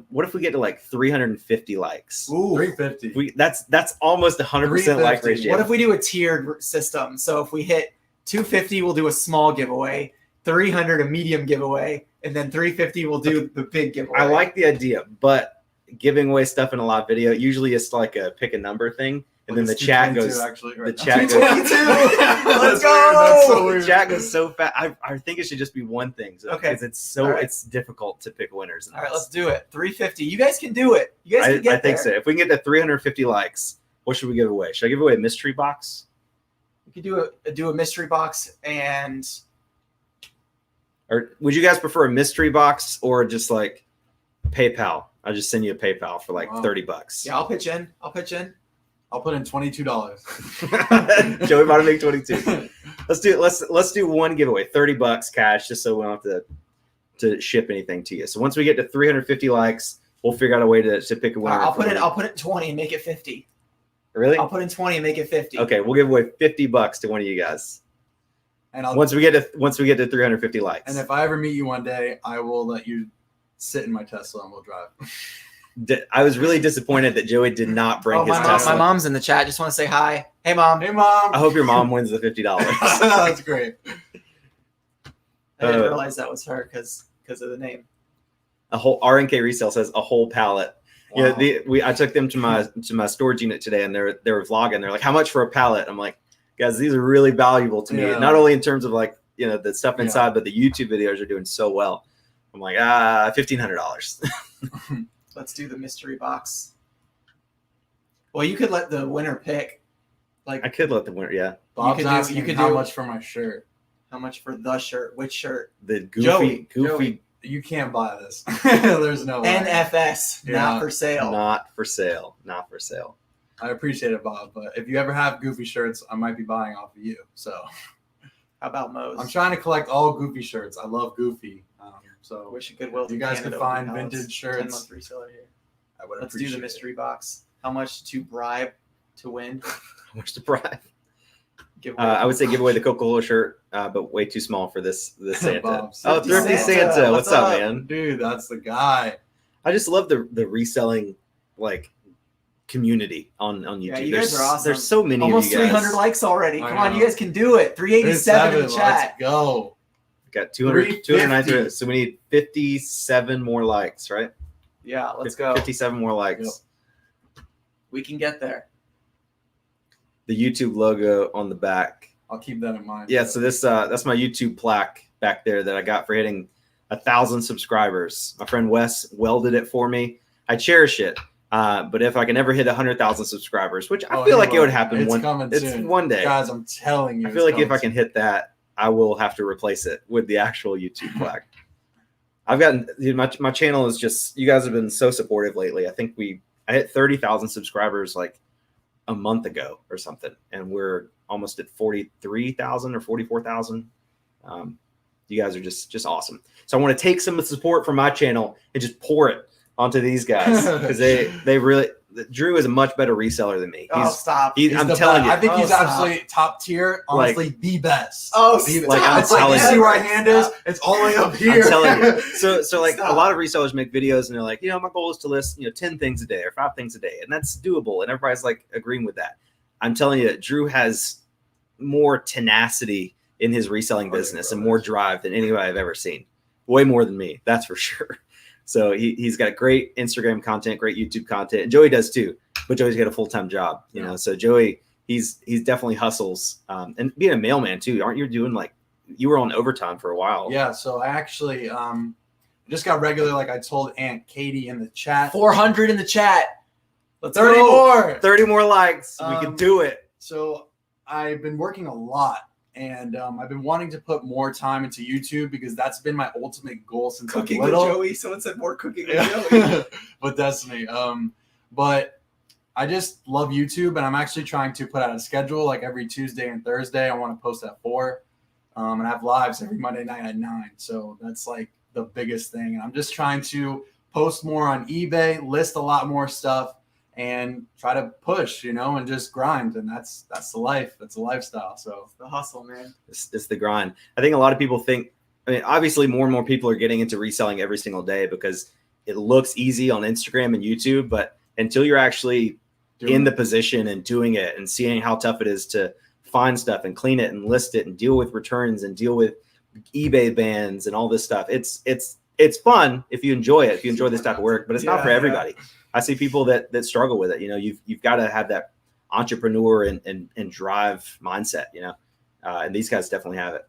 What if we get to like 350 likes? Ooh, 350. That's almost 100% like ratio. What if we do a tiered system? So if we hit 250, we'll do a small giveaway, 300 a medium giveaway, and then 350 we'll do the big giveaway. I like the idea, but giving away stuff in a live video, usually it's like a pick a number thing. And then the chat goes. Actually, right the chat goes. Let's go. That's so weird. The chat goes so fast. I think it should just be one thing. So, okay. Because it's difficult to pick winners. All right, let's do it. 350. You guys can do it. You guys can get I think so. If we can get to 350 likes, what should we give away? Should I give away a mystery box? We could do a mystery box and. Or would you guys prefer a mystery box or just like PayPal? I'll just send you a PayPal for like $30. Yeah, I'll pitch in. I'll put in $22. Joey about to make 22. Let's do one giveaway, $30 cash, just so we don't have to to ship anything to you. So once we get to 350 likes, we'll figure out a way to pick a winner. I'll put in 20 and make it 50. Really? I'll put in 20 and make it 50. Okay, we'll give away $50 to one of you guys. And once we get to 350 likes. And if I ever meet you one day, I will let you sit in my Tesla and we'll drive. I was really disappointed that Joey did not bring his Tesla. My mom's in the chat. Just want to say hi. Hey, Mom. Hey, Mom. I hope your mom wins the $50. That's great. I didn't realize that was her because of the name. A whole RNK Resale says a whole pallet. Wow. Yeah, I took them to my storage unit today, and they were vlogging. They're like, "How much for a pallet?" I'm like, "Guys, these are really valuable to me. Yeah. Not only in terms of like the stuff inside, but the YouTube videos are doing so well." I'm like, $1,500. Let's do the mystery box. Well, you could let the winner pick. Like I could let the winner. Yeah, Bob's asking how much for my shirt. How much for the shirt? Which shirt? The goofy. Joey, you can't buy this. There's no way. NFS, not for sale. Not for sale. Not for sale. I appreciate it, Bob, but if you ever have goofy shirts, I might be buying off of you. So, how about Moe's? I'm trying to collect all goofy shirts. I love goofy. So, wish you goodwill. You guys can find vintage shirts. 10-month reseller here. I would. Let's do the mystery box. How much to bribe to win? How much to bribe? I would say give away the Coca-Cola shirt, but way too small for this Santa. Oh, Thrifty Santa. What's up, man? Dude, that's the guy. I just love the reselling community on YouTube. Yeah, you guys are awesome. There's so many almost of you guys. 300 likes already. Come on, you guys can do it. 387 in the chat. Let's go. Got 290, so we need 57 more likes, right? Yeah, let's go. 57 more likes. Yep. We can get there. The YouTube logo on the back. I'll keep that in mind. Yeah, so that's my YouTube plaque back there that I got for hitting 1,000 subscribers. My friend Wes welded it for me. I cherish it. But if I can ever hit 100,000 subscribers, which I feel like it would happen one day. Guys, I'm telling you. I feel like if I can hit that, I will have to replace it with the actual YouTube plaque. I've gotten my channel is just, you guys have been so supportive lately. I think I hit 30,000 subscribers like a month ago or something, and we're almost at 43,000 or 44,000. You guys are just awesome. So I want to take some of the support from my channel and just pour it onto these guys because they really. Drew is a much better reseller than me. Stop! I'm telling you, I think he's absolutely top tier. Honestly, the best. I'm telling you. See where my hand is? It's all the way up here. I'm telling you. So like a lot of resellers make videos and they're like, my goal is to list 10 things a day or 5 things a day, and that's doable, and everybody's like agreeing with that. I'm telling you, Drew has more tenacity in his reselling business and more drive than anybody I've ever seen. Way more than me, that's for sure. So he's got great Instagram content, great YouTube content, and Joey does too. But Joey's got a full-time job, So Joey, he's definitely hustles, and being a mailman too. Aren't you doing you were on overtime for a while? Yeah. So I actually just got regular, like I told Aunt Katie in the chat. 400 in the chat. Let's 30 more. 30 more likes. We can do it. So I've been working a lot. And I've been wanting to put more time into YouTube because that's been my ultimate goal since cooking I'm little. With Joey. Someone said more cooking with Joey. But that's me. But I just love YouTube, and I'm actually trying to put out a schedule like every Tuesday and Thursday. I want to post at 4, and have lives every Monday night at 9. So that's like the biggest thing. And I'm just trying to post more on eBay, list a lot more stuff, and try to push, and just grind. And that's the life. That's the lifestyle. So it's the hustle, man. It's the grind. I think a lot of people think, obviously more and more people are getting into reselling every single day because it looks easy on Instagram and YouTube, but until you're actually in the position and doing it and seeing how tough it is to find stuff and clean it and list it and deal with returns and deal with eBay bans and all this stuff, it's fun if you enjoy it, if you enjoy this type of work, but it's not for everybody. Yeah. I see people that struggle with it. You've got to have that entrepreneur and drive mindset, and these guys definitely have it.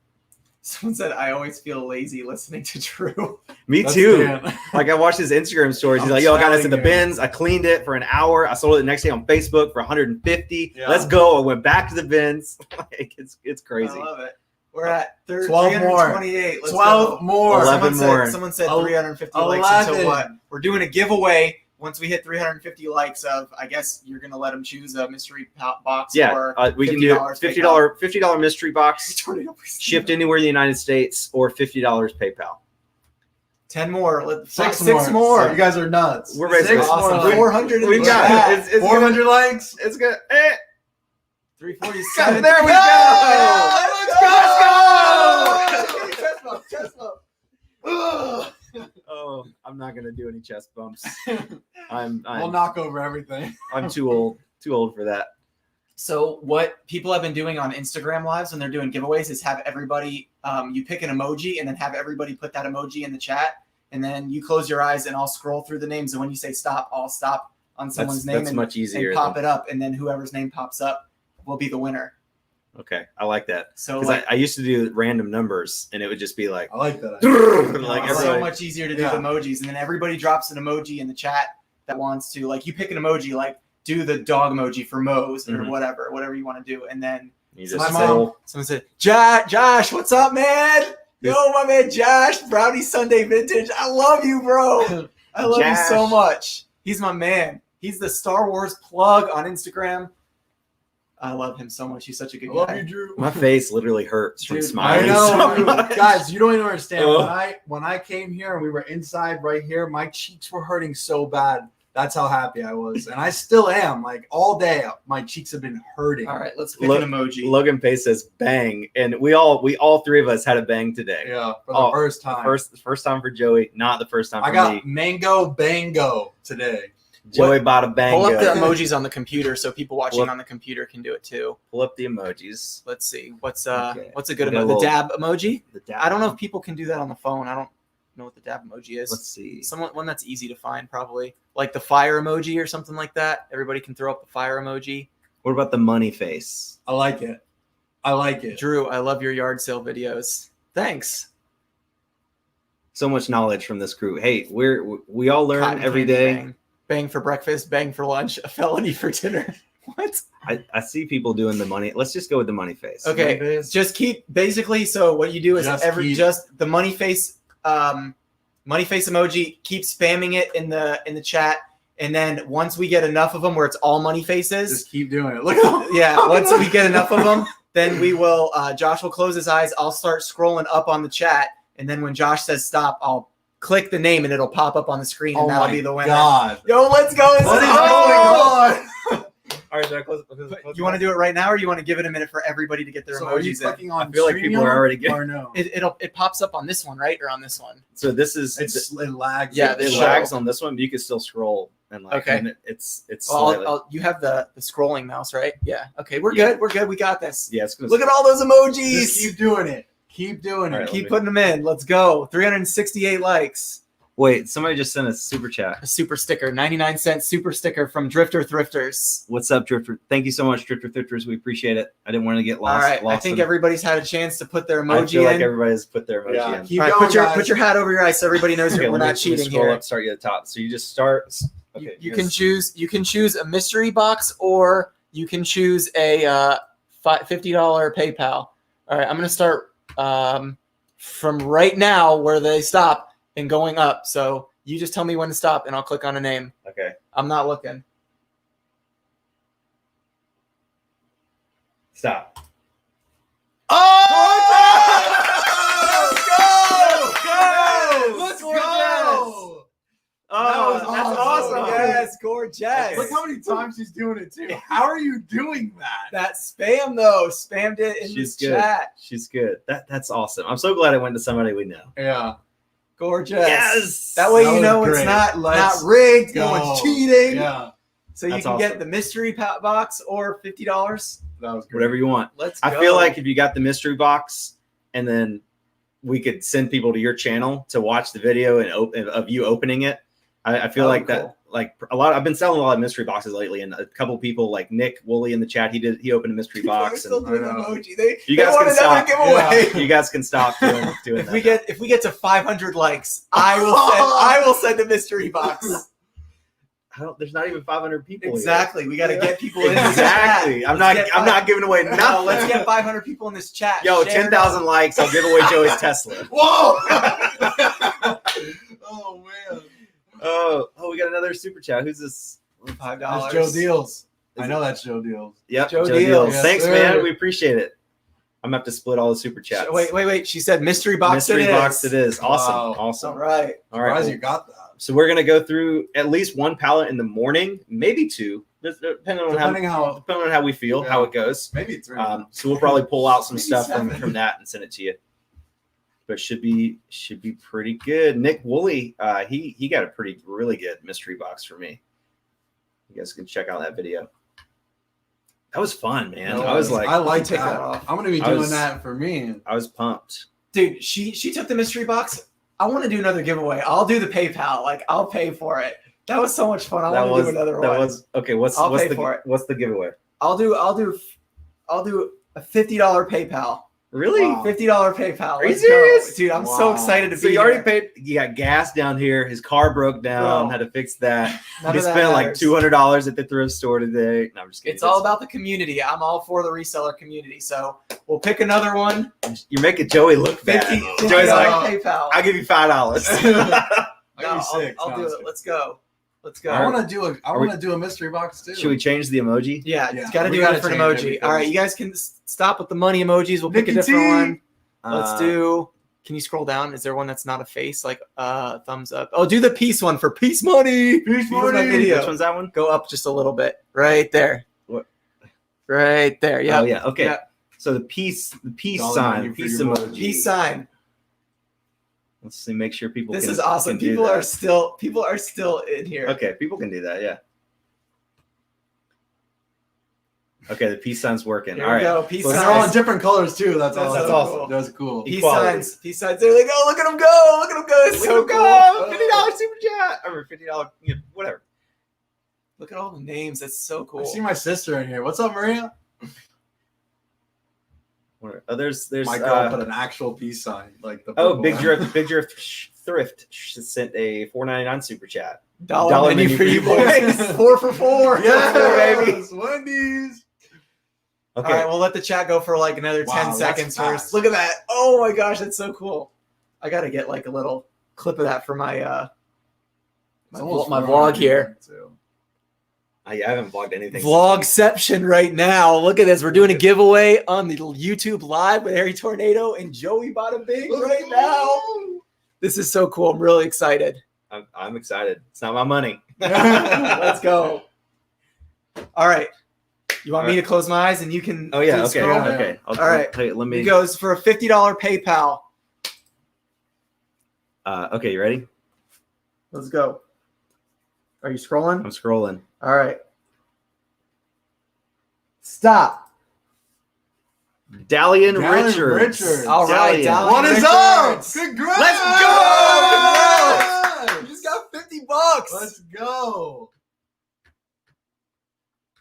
Someone said, I always feel lazy listening to Drew. Me too. Like I watched his Instagram stories. He's like, I got this in the bins. I cleaned it for an hour. I sold it the next day on Facebook for 150. Yeah. Let's go. I went back to the bins. It's crazy. I love it. We're at 12 more. 328. 12 more. 11 more. Someone said 350 likes until what? We're doing a giveaway. Once we hit 350 likes of, I guess you're going to let them choose a mystery box. Yeah, or we can do $50 mystery box shipped anywhere in the United States or $50 PayPal. 10 more. Six Six more. You guys are nuts. We're basically Six awesome. more. 400 in We the got chat. it. It's 400 likes. It's good. 347. There we go. Chest bump. Chest bump. Oh, I'm not gonna do any chest bumps. We'll I'm knock over everything. I'm too old for that. So what people have been doing on Instagram lives when they're doing giveaways is have everybody, you pick an emoji and then have everybody put that emoji in the chat. And then you close your eyes and I'll scroll through the names. And when you say stop, I'll stop on someone's name That's and, much easier. and pop it up. And then whoever's name pops up will be the winner. Okay, I like that. So Because I used to do random numbers, and it would just be like, I like that. like it's so everybody. much easier to do Yeah. the emojis. And then everybody drops an emoji in the chat that wants to, like, you pick an emoji, like do the dog emoji for Moe's or Mhm. whatever you want to do. And then You so just my say, mom, someone said, Josh, what's up, man? Yo, my man Josh, Brownie Sunday Vintage. I love you, bro. I love you so Josh. much. He's my man. He's the Star Wars plug on Instagram. I love him so much. He's such a good I love guy. you, Drew. my face literally hurts from Dude, I smiling know, so much. guys. You don't even understand. Oh. When I came here and we were inside right here, my cheeks were hurting so bad. That's how happy I was, and I still am. Like all day, my cheeks have been hurting. All right, let's pick Look- an emoji. Logan Pace says bang, and we all three of us had a bang today. Yeah, for the Oh, first time. First time for Joey, not the first time for I got me. mango bango today. Joey bought a bang. Pull up the emojis on the computer so people watching Pull up- on the computer can do it too. Pull up the emojis. Let's see. What's Okay. what's a good We got a emoji? The little- dab emoji? The dab. I don't know if people can do that on the phone. I don't know what the dab emoji is. Let's see. One that's easy to find, probably like the fire emoji or something like that. Everybody can throw up the fire emoji. What about the money face? I like it. I like it. Drew, I love your yard sale videos. Thanks. So much knowledge from this crew. Hey, we all learn Cotton every candy day. Bang. Bang for breakfast, bang for lunch, a felony for dinner. What? I see people doing the money. Let's just go with the money face. Okay, Money face. just keep basically. So what you do is Just the money face emoji. Keep spamming it in the chat, and then once we get enough of them where it's all money faces, Just keep doing it. Look at yeah. Once we get enough of them, then we will. Josh will close his eyes. I'll start scrolling up on the chat, and then when Josh says stop, I'll click the name and it'll pop up on the screen, and Oh that'll my be the winner. God. Yo, let's go! What is Oh! going on? All right, close You want to do it right now, or you want to give it a minute for everybody to get their So are you emojis in? clicking on I feel like people are already getting- or no? It pops up on this one, right, or on this one? So this is It lags. Yeah, it they lags on this one, but you can still scroll and like Okay. and it's Well, slightly, you have the scrolling mouse, right? Yeah. Okay, we're Yeah. good. We're good. We got this. yeah, it's gonna Look at all those emojis. Just keep doing it. Keep doing All it. right, Keep putting them in. Let's go. 368 likes. Wait, somebody just sent a super chat. A super sticker, 99-cent super sticker from Drifter Thrifters. What's up, Drifter? Thank you so much, Drifter Thrifters. We appreciate it. I didn't want to get All lost. right. I lost think in- everybody's had a chance to put their I emoji feel like in. everybody's put their emoji Yeah, in. keep All right, going, put your guys. put your hat over your eyes so everybody knows Okay, we're let me- not cheating scroll here. up, start you at the top. So you just start. Okay, You can choose a mystery box, or you can choose a $50 PayPal. All right, I'm gonna start from right now where they stop and going up. So you just tell me when to stop, and I'll click on a name. Okay. I'm not looking. Stop. Let's go! Oh, was that's awesome. awesome. Yes, gorgeous. Look how many times she's doing it too. How are you doing that? That spam though, spammed it in She's this good. chat. She's good. That's awesome. I'm so glad it went to somebody we know. Yeah. Gorgeous. Yes. That way That you was know great. it's not Let's rigged. No go. one's cheating. Yeah. So you That's can awesome. get the mystery box or $50. That was great. Whatever you want. Let's go. I feel like if you got the mystery box, and then we could send people to your channel to watch the video and of you opening it. I feel Oh, like cool. that. Like a lot. I've been selling a lot of mystery boxes lately, and a couple people like Nick Woolley in the chat. He opened a mystery People are box. still And doing I know. emoji. They You guys want can another stop. giveaway. you guys can stop doing If that. we get to 500 likes, I will send a mystery box. There's not even 500 people. here. Exactly. We got to get people in this Exactly. chat. I'm Let's get not giving away nothing. No, let's get 500 people in this chat. Yo, Share it 10,000 likes. I'll give away Joey's Tesla. Whoa! Oh man. Oh, we got another super chat. Who's this? $5. That's Joe Deals. I know that's Joe Deals. Yep, Joe Joe Deals. Deals. Yes, Thanks, sir. man. We appreciate it. I'm gonna have to split all the super chats. Wait. She said mystery box. Mystery box it is. Awesome. Wow. Awesome. All right. All right. Surprised Well, you got that. so we're gonna go through at least one pallet in the morning, maybe two, depending on how we feel, how it goes. Maybe 3. So we'll probably pull out some Maybe stuff 7. from that and send it to you. But should be pretty good. Nick Woolley, he got a really good mystery box for me. You guys can check out that video. That was fun, man. I was like, I like take that. that off. I'm gonna be doing that for me. I was pumped. Dude, she took the mystery box. I want to do another giveaway. I'll do the PayPal. Like, I'll pay for it. That was so much fun. I want to do another one. Okay. What's the giveaway? I'll do a $50 PayPal. Really? Wow. $50 PayPal. Are you Let's serious? go. Dude, I'm so excited to So be you already here. paid. You got gas down here. His car broke down. Bro. Had to fix that. None You of that spent like matters. $200 at the thrift store today. No, I'm just kidding. It's all about the community. I'm all for the reseller community. So we'll pick another one. You're making Joey look bad. $50 Joey's like, PayPal. I'll give you $5. I'll do it. Let's go. I want to do a mystery box too. Should we change the emoji? Yeah, Yeah, it's got to we do a gotta different change emoji. it All right, because- you guys can stop with the money emojis. We'll pick a Nicky different T. one. Let's do. Can you scroll down? Is there one that's not a face? Like thumbs up. Oh, do the peace one for peace money. Peace Here's my money. video. Which one's that one? Go up just a little bit. Right there. What? Right there. Yeah. Oh yeah. Okay. Yeah. So the peace Dollar sign, menu for peace your emoji. emoji. Peace sign. Let's see. Make sure people. This can, is awesome. can do People that. are still in here. Okay, people can do that. Yeah. Okay, the peace sign's working. Here All we right. go. Peace So they're all in signs. different colors too. That's That's awesome. cool. That's cool. Peace Equality. signs. Peace signs. They're like, oh, look at them go. Look at them go. It's so Look at cool. them go. $50 super chat. Or $50, whatever. Look at all the names. That's so cool. I see my sister in here. What's up, Maria? There's My girl put an actual peace sign, like the. oh, purple Big one. Drift, Thrift sent a $4.99 super chat. Dollar menu for you boys. 4 for 4. Yes, Wendy's. Okay. All right, we'll let the chat go for like another Wow, 10 that's seconds fast. first. Look at that. Oh my gosh, that's so cool. I got to get like a little clip of that for my It's almost my 400 vlog here. too. I haven't vlogged anything. Vlogception right now. Look at this. We're doing a giveaway on the YouTube Live with Harry Tornado and Joey Bada Big right now. This is so cool. I'm really excited. I'm excited. It's not my money. Let's go. All right. You want me to close my eyes and you can Oh yeah. do the Okay. scroll? Okay. All right. Hey, let me. It goes for a $50 PayPal. Okay. You ready? Let's go. Are you scrolling? I'm scrolling. All right. Stop. Dalian Dalian Richards. Richards. All right, Dalian What is Richards. up? Congrats! Let's go! You just got $50. Let's go!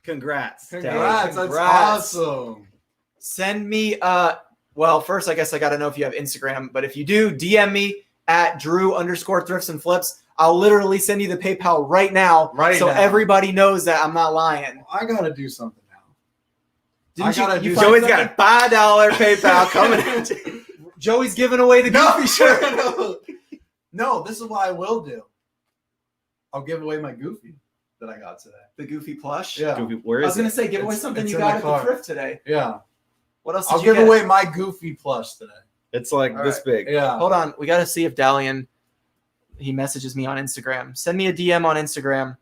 Congrats. Congrats! That's Congrats. awesome. Send me well, first I guess I gotta know if you have Instagram, but if you do, DM me at Drew_thrifts and flips. I'll literally send you the PayPal right now. So now. everybody knows that I'm not lying. I gotta do something now. Didn't I gotta you do find Joey's something? got $5 PayPal coming at you. Joey's giving away the Goofy shirt. No, this is what I will do. I'll give away my Goofy that I got today. The Goofy plush. Yeah, Goofy, where I is was gonna it? say give away It's- something it's you in got the at the car. thrift today. yeah. What else did I'll you give get? away my Goofy plush today. It's like All this big. Yeah. Hold on, we gotta see if Dalian he messages me on Instagram. Send me a DM on Instagram,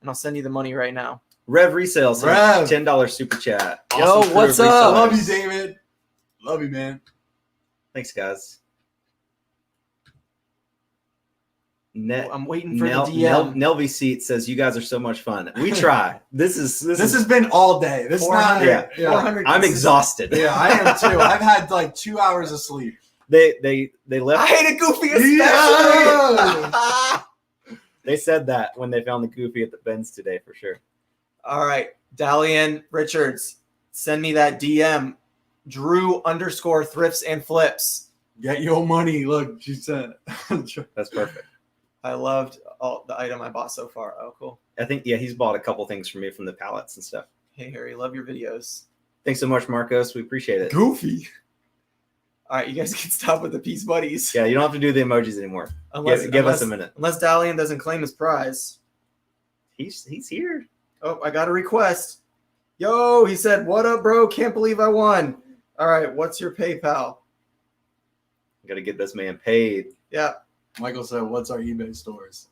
and I'll send you the money right now. Rev Resale sent Rev. $10 super chat. Yo, Awesome crew what's of up? I resellers. love you, David. Love you, man. Thanks, guys. I'm waiting for Nel, the DM. Nelvy Seat says you guys are so much fun. We try. This is This has been all day. This is not. 400. Yeah. 400. I'm exhausted. Yeah, I am too. I've had like 2 hours of sleep. They I left. hate a Goofy especially. Yeah. They said that when they found the Goofy at the Benz today for sure. All right, Dalian Richards, send me that DM. Drew_thrifts and flips. Get your money. Look, she said. That's perfect. I loved all the item I bought so far. Oh, cool. I think he's bought a couple things for me from the pallets and stuff. Hey, Harry, love your videos. Thanks so much, Marcos. We appreciate it. Goofy. All right, you guys can stop with the Peace Buddies. Yeah, you don't have to do the emojis anymore. Give us a minute. Unless Dalian doesn't claim his prize. He's here. Oh, I got a request. Yo, he said, what up, bro? Can't believe I won. All right, what's your PayPal? Got to get this man paid. Yeah. Michael said, "What's our eBay stores?"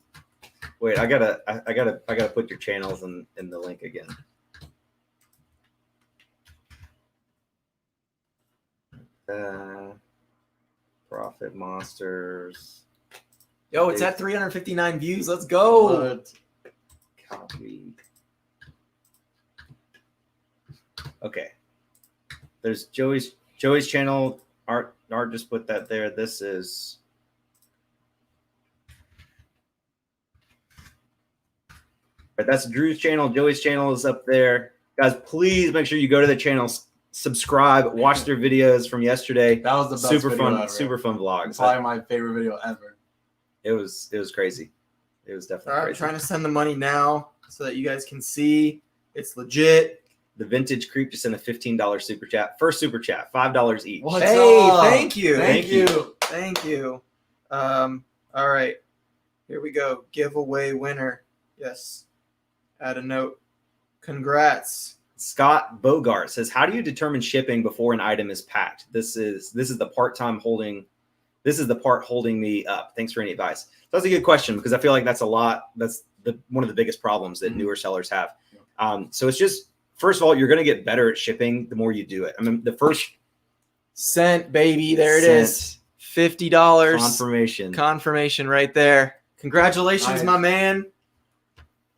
Wait, I gotta put your channels in the link again. Profit Monsters. Yo, it's at 359 views. Let's go. What? Copy. Okay. There's Joey's channel. Art just put that there. This is right, that's Drew's channel. Joey's channel is up there. Guys, please make sure you go to the channel, subscribe, watch their videos from yesterday. That was the best Super video fun, ever. super fun vlogs. Probably my favorite video ever. It was crazy. It was definitely All right, I'm crazy. trying to send the money now so that you guys can see it's legit. The Vintage Creep just sent a $15 super chat. First super chat, $5 each. What's Hey, up? thank you. Thank you. Thank you. All right, here we go. Giveaway winner. Yes. Add a note. Congrats. Scott Bogart says, "How do you determine shipping before an item is packed? This is the part holding me up. Thanks for any advice." That's a good question because I feel like that's one of the biggest problems that newer sellers have. So it's just, first of all, you're going to get better at shipping the more you do it. I mean, the first Sent, baby. There it Sent. is. $50 confirmation. right there. Congratulations, Nice. my man.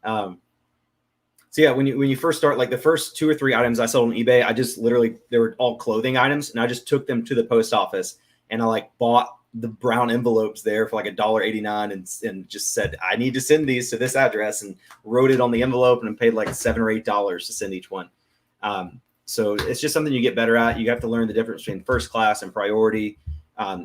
So yeah, when you first start, like the first 2 or 3 items I sold on eBay, I just literally, they were all clothing items, and I just took them to the post office and I like bought the brown envelopes there for like $1.89 and just said, I need to send these to this address, and wrote it on the envelope and paid like $7 or $8 to send each one. So it's just something you get better at. You have to learn the difference between first class and priority.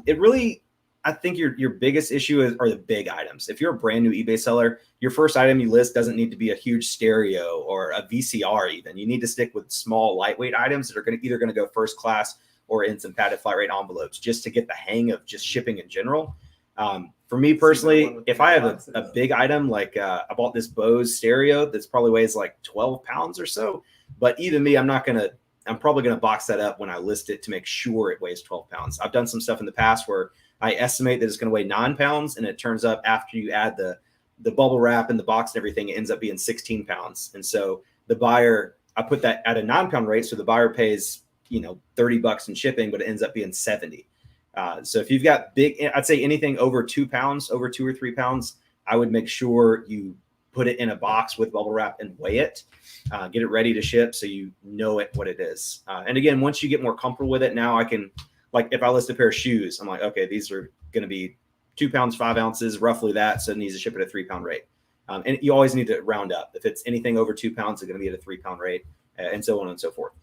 It really, I think your biggest issue are the big items. If you're a brand new eBay seller, your first item you list doesn't need to be a huge stereo or a VCR even. You need to stick with small, lightweight items that are either going to go first class or in some padded flat rate envelopes, just to get the hang of just shipping in general. For me personally, if I have a big item, like I bought this Bose stereo that's probably weighs like 12 pounds or so, but even me, I'm probably going to box that up when I list it to make sure it weighs 12 pounds. I've done some stuff in the past where I estimate that it's going to weigh 9 pounds, and it turns up after you add the bubble wrap and the box and everything, it ends up being 16 pounds. And so the buyer, I put that at a 9-pound rate, so the buyer pays $30 in shipping, but it ends up being 70. So if you've got big, I'd say anything over 2 pounds, over 2 or 3 pounds, I would make sure you put it in a box with bubble wrap and weigh it, get it ready to ship so you know what it is. And again, once you get more comfortable with it, now I can, like if I list a pair of shoes, I'm like, okay, these are going to be 2 pounds, 5 ounces, roughly that. So it needs to ship at a 3-pound rate. And you always need to round up. If it's anything over 2 pounds, it's going to be at a 3-pound rate, and so on and so forth.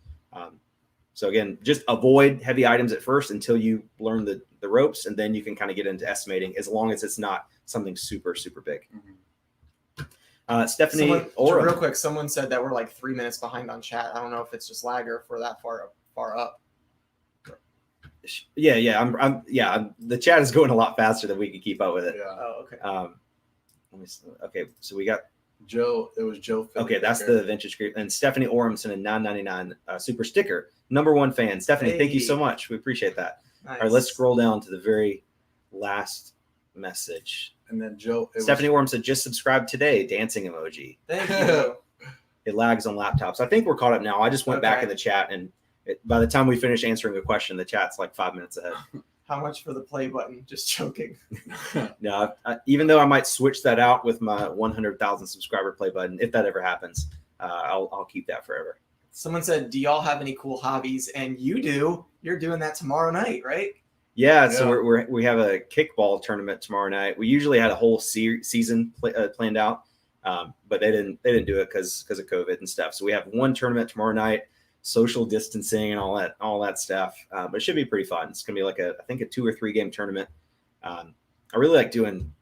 So again, just avoid heavy items at first until you learn the ropes, and then you can kind of get into estimating, as long as it's not something super, super big. Stephanie, real quick, someone said that we're like 3 minutes behind on chat. I don't know if it's just lag or if we're that far up. Yeah. The chat is going a lot faster than we can keep up with it. Yeah. Oh, okay. Let me see. Okay, so we got Joe. It was Joe. Okay, that's the vintage group. And Stephanie Orem sent a $9.99 super sticker. #1 fan. Stephanie, thank you so much. We appreciate that. Nice. All right, let's scroll down to the very last message. And then Joe. Stephanie Orem said, just subscribe today. Dancing emoji. Thank you. It lags on laptops. I think we're caught up now. I just went back in the chat, and by the time we finish answering a question, the chat's like 5 minutes ahead. How much for the play button? Just joking. No, even though I might switch that out with my 100,000 subscriber play button, if that ever happens, I'll keep that forever. Someone said, do y'all have any cool hobbies? And you do. You're doing that tomorrow night, right? Yeah, so we have a kickball tournament tomorrow night. We usually had a whole season planned out, but they didn't do it because of COVID and stuff. So we have one tournament tomorrow night, social distancing and all that stuff. But it should be pretty fun. It's gonna be like I think a 2 or 3 game tournament. I really like doing.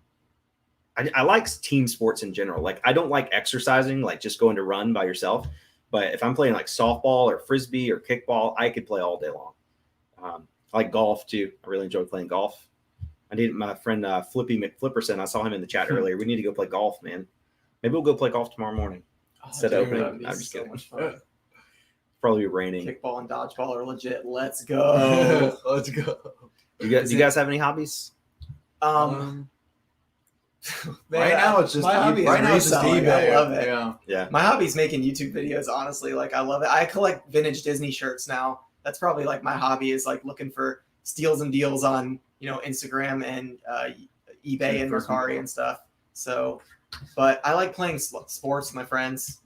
I like team sports in general. Like I don't like exercising, like just going to run by yourself. But if I'm playing like softball or frisbee or kickball, I could play all day long. I like golf too. I really enjoy playing golf. I need my friend Flippy McFlipperson. I saw him in the chat earlier. We need to go play golf, man. Maybe we'll go play golf tomorrow morning instead of opening. I'm just kidding. probably be raining. Kickball and dodgeball are legit. Let's go. Let's go. Do you guys have any hobbies? Man, Right now it's just my hobby is right now it's just reselling. eBay. I love it. Yeah. My hobby is making YouTube videos. Honestly, like I love it. I collect vintage Disney shirts now. That's probably like my hobby is like looking for steals and deals on Instagram and eBay and Mercari and stuff. So, but I like playing sports with my friends.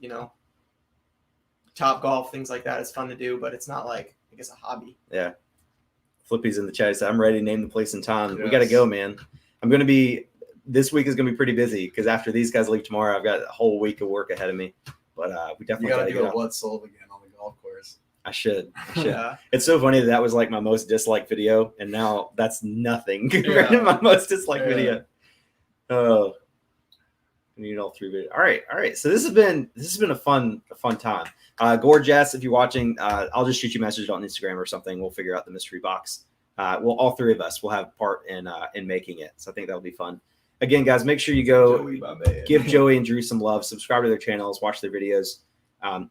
Top golf, things like that is fun to do, but it's not like I guess a hobby. Yeah. Flippy's in the chat. So I'm ready to name the place and time. Yes. We got to go, man. This week is going to be pretty busy because after these guys leave tomorrow, I've got a whole week of work ahead of me. But we definitely got to do get a What Sold again on the golf course. I should. Yeah. It's so funny that was like my most disliked video, and now that's nothing compared to my most disliked video. Oh, I need all 3 videos. All right. So this has been a fun time. Gorgeous, if you're watching, I'll just shoot you a message on Instagram or something. We'll figure out the mystery box. All 3 of us will have part in making it. So I think that'll be fun. Again, guys, make sure you go give Joey and Drew some love. Subscribe to their channels. Watch their videos.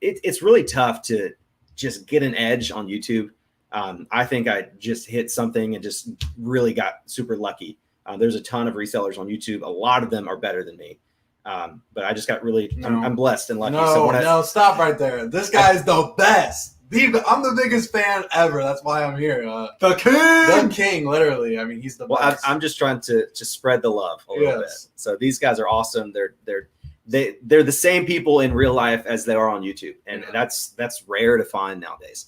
It's really tough to just get an edge on YouTube. I think I just hit something and just really got super lucky. There's a ton of resellers on YouTube. A lot of them are better than me. But I just got really, I'm blessed and lucky. No, stop right there. This guy's the best. I'm the biggest fan ever. That's why I'm here. The king, literally. I mean, he's the best. I'm just trying to spread the love a little bit. So these guys are awesome. They're the same people in real life as they are on YouTube, and that's rare to find nowadays.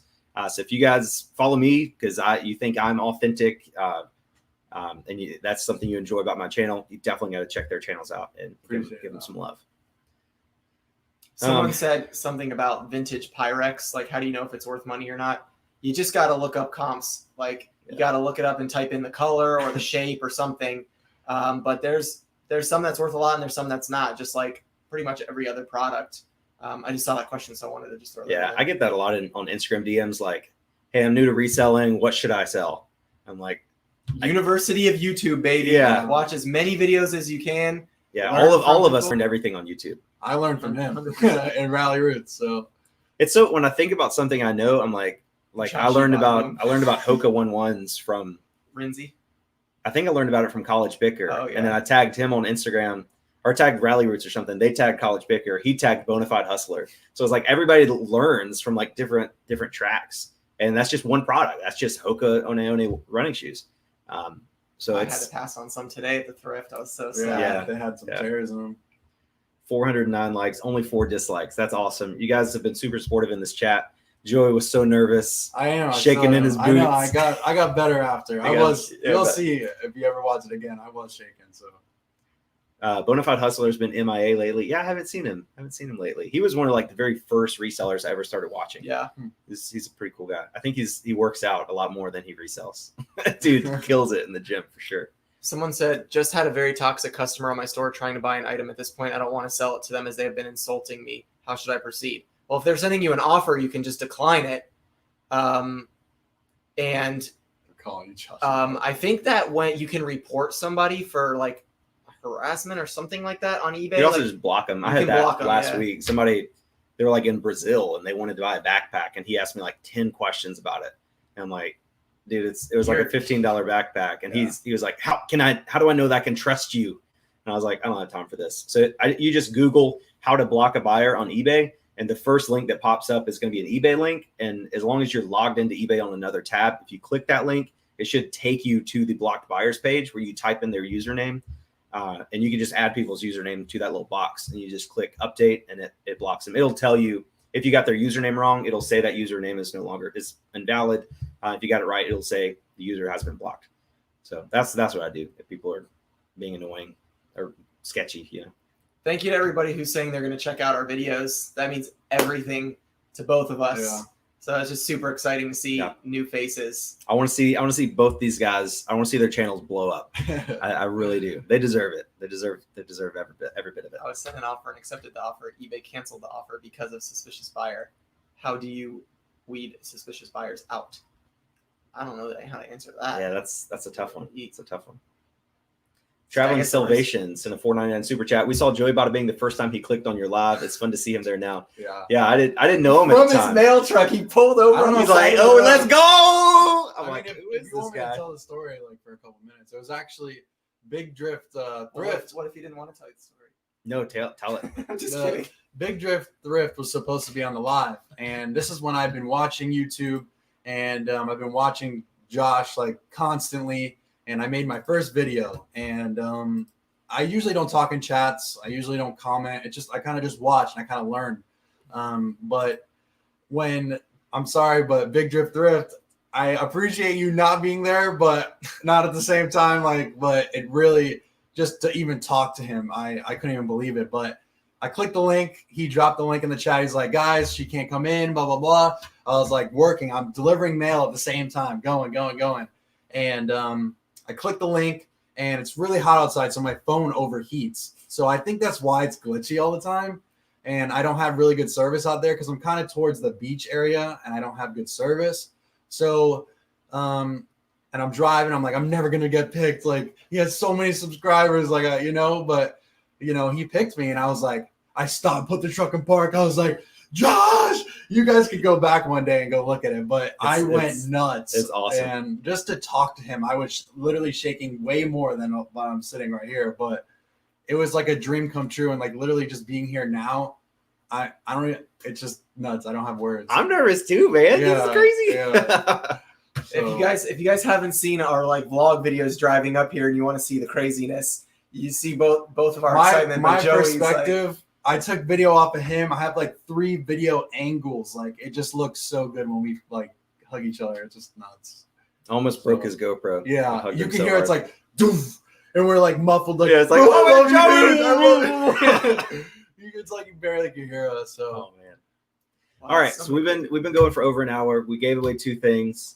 So if you guys follow me because you think I'm authentic, and that's something you enjoy about my channel, you definitely got to check their channels out and give them some love. Someone said something about vintage Pyrex. Like, how do you know if it's worth money or not? You just got to look up comps. Like, you got to look it up and type in the color or the shape or something. But there's some that's worth a lot and there's some that's not. Just like pretty much every other product. I just saw that question, so I wanted to just throw that in. I get that a lot on Instagram DMs. Like, hey, I'm new to reselling. What should I sell? I'm like, University of YouTube, baby. Yeah. Watch as many videos as you can. Yeah, all of us learned everything on YouTube. I learned from him in Rally Roots. So it's so when I think about something I know, I'm like I learned about Hoka 11s from Rinzi. I think I learned about it from College Bicker. Oh, yeah. And then I tagged him on Instagram or tagged Rally Roots or something. They tagged College Bicker. He tagged Bonafide Hustler. So it's like everybody learns from like different tracks. And that's just one product. That's just Hoka One running shoes. So I had to pass on some today at the thrift. I was so sad. Yeah, they had some tears in them. 409 likes, only 4 dislikes. That's awesome. You guys have been super supportive in this chat. Joey was so nervous. I am shaking in his boots. I know. I got better after. You'll see if you ever watch it again. I was shaking. So Bonafide Hustler's been MIA lately. Yeah, I haven't seen him lately. He was one of like the very first resellers I ever started watching. Yeah. He's a pretty cool guy. I think he works out a lot more than he resells. Dude kills it in the gym for sure. Someone said, just had a very toxic customer on my store trying to buy an item. At this point, I don't want to sell it to them as they have been insulting me. How should I proceed? Well, if they're sending you an offer, you can just decline it. And I think that when you can report somebody for like harassment or something like that on eBay. You also just block them. I had that last week. Somebody, they were like in Brazil and they wanted to buy a backpack and he asked me like 10 questions about it. And I'm like, dude, it was like a $15 backpack. And he was like, how do I know that I can trust you? And I was like, I don't have time for this. So you just Google how to block a buyer on eBay. And the first link that pops up is going to be an eBay link. And as long as you're logged into eBay on another tab, if you click that link, it should take you to the blocked buyers page where you type in their username. And you can just add people's username to that little box and you just click update and it blocks them. It'll tell you if you got their username wrong, it'll say that username is invalid. If you got it right, it'll say the user has been blocked. So that's what I do if people are being annoying or sketchy, Thank you to everybody who's saying they're going to check out our videos. That means everything to both of us. Yeah. So it's just super exciting to see new faces. I want to see both these guys. I want to see their channels blow up. I really do. They deserve it. They deserve every bit of it. I was sent an offer and accepted the offer. eBay canceled the offer because of suspicious buyer. How do you weed suspicious buyers out? I don't know how to answer that. Yeah, that's a tough one. It's a tough one. Traveling Salvations in a $4.99 super chat. We saw Joey Bada Bing the first time he clicked on your live. It's fun to see him there now. Yeah, I didn't know him at the time. From his mail truck, he pulled over. He's like, "Oh, let's go!" I'm like, if "Who is you this want me guy?" to tell the story like for a couple minutes, it was actually Big Drift Thrift. What if he didn't want to tell you the story? No, tell it. I'm just kidding. Big Drift Thrift was supposed to be on the live, and this is when I've been watching YouTube, and I've been watching Josh like constantly, and I made my first video, and I usually don't talk in chats. I usually don't comment. It's just I kind of just watch and I kind of learn. But when I'm sorry, but Big Drift Thrift, I appreciate you not being there, but not at the same time. Like, but it really just to even talk to him, I couldn't even believe it. But I clicked the link. He dropped the link in the chat. He's like, guys, she can't come in, blah, blah, blah. I was like working. I'm delivering mail at the same time, going. And I clicked the link. And it's really hot outside, so my phone overheats. So I think that's why it's glitchy all the time. And I don't have really good service out there because I'm kind of towards the beach area and I don't have good service. So, and I'm driving. I'm like, I'm never going to get picked. Like, he has so many subscribers, like, but, he picked me. And I was like, I stopped, put the truck in park. I was like, Josh, you guys could go back one day and go look at it. But I went nuts. It's awesome. And just to talk to him, I was literally shaking way more than while I'm sitting right here. But it was like a dream come true. And like literally just being here now, I don't even, it's just nuts. I don't have words. I'm nervous too, man. This is crazy. Yeah. If you guys haven't seen our like vlog videos driving up here and you want to see the craziness, you see both of our excitement. My perspective, I took video off of him. I have like 3 video angles. Like it just looks so good when we like hug each other. It's just nuts. Almost broke his GoPro. Yeah, you can hear it's like doof, and we're like muffled. Like, yeah, it's like it's like you barely can hear us. So, oh man. All right, so we've been going for over an hour. We gave away 2 things.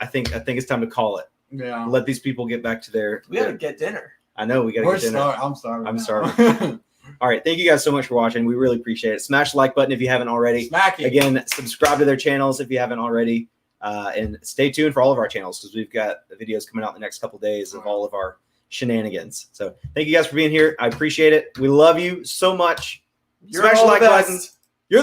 I think it's time to call it. Yeah. Let these people get back to their. We gotta get dinner. I know we gotta get dinner. I'm sorry. I'm sorry. All right, thank you guys so much for watching. We really appreciate it. Smash the like button if you haven't already. Smack it. Again, subscribe to their channels if you haven't already, and stay tuned for all of our channels because we've got the videos coming out in the next couple days of all of our shenanigans. So thank you guys for being here. I appreciate it. We love you so much. You're Smash the like button.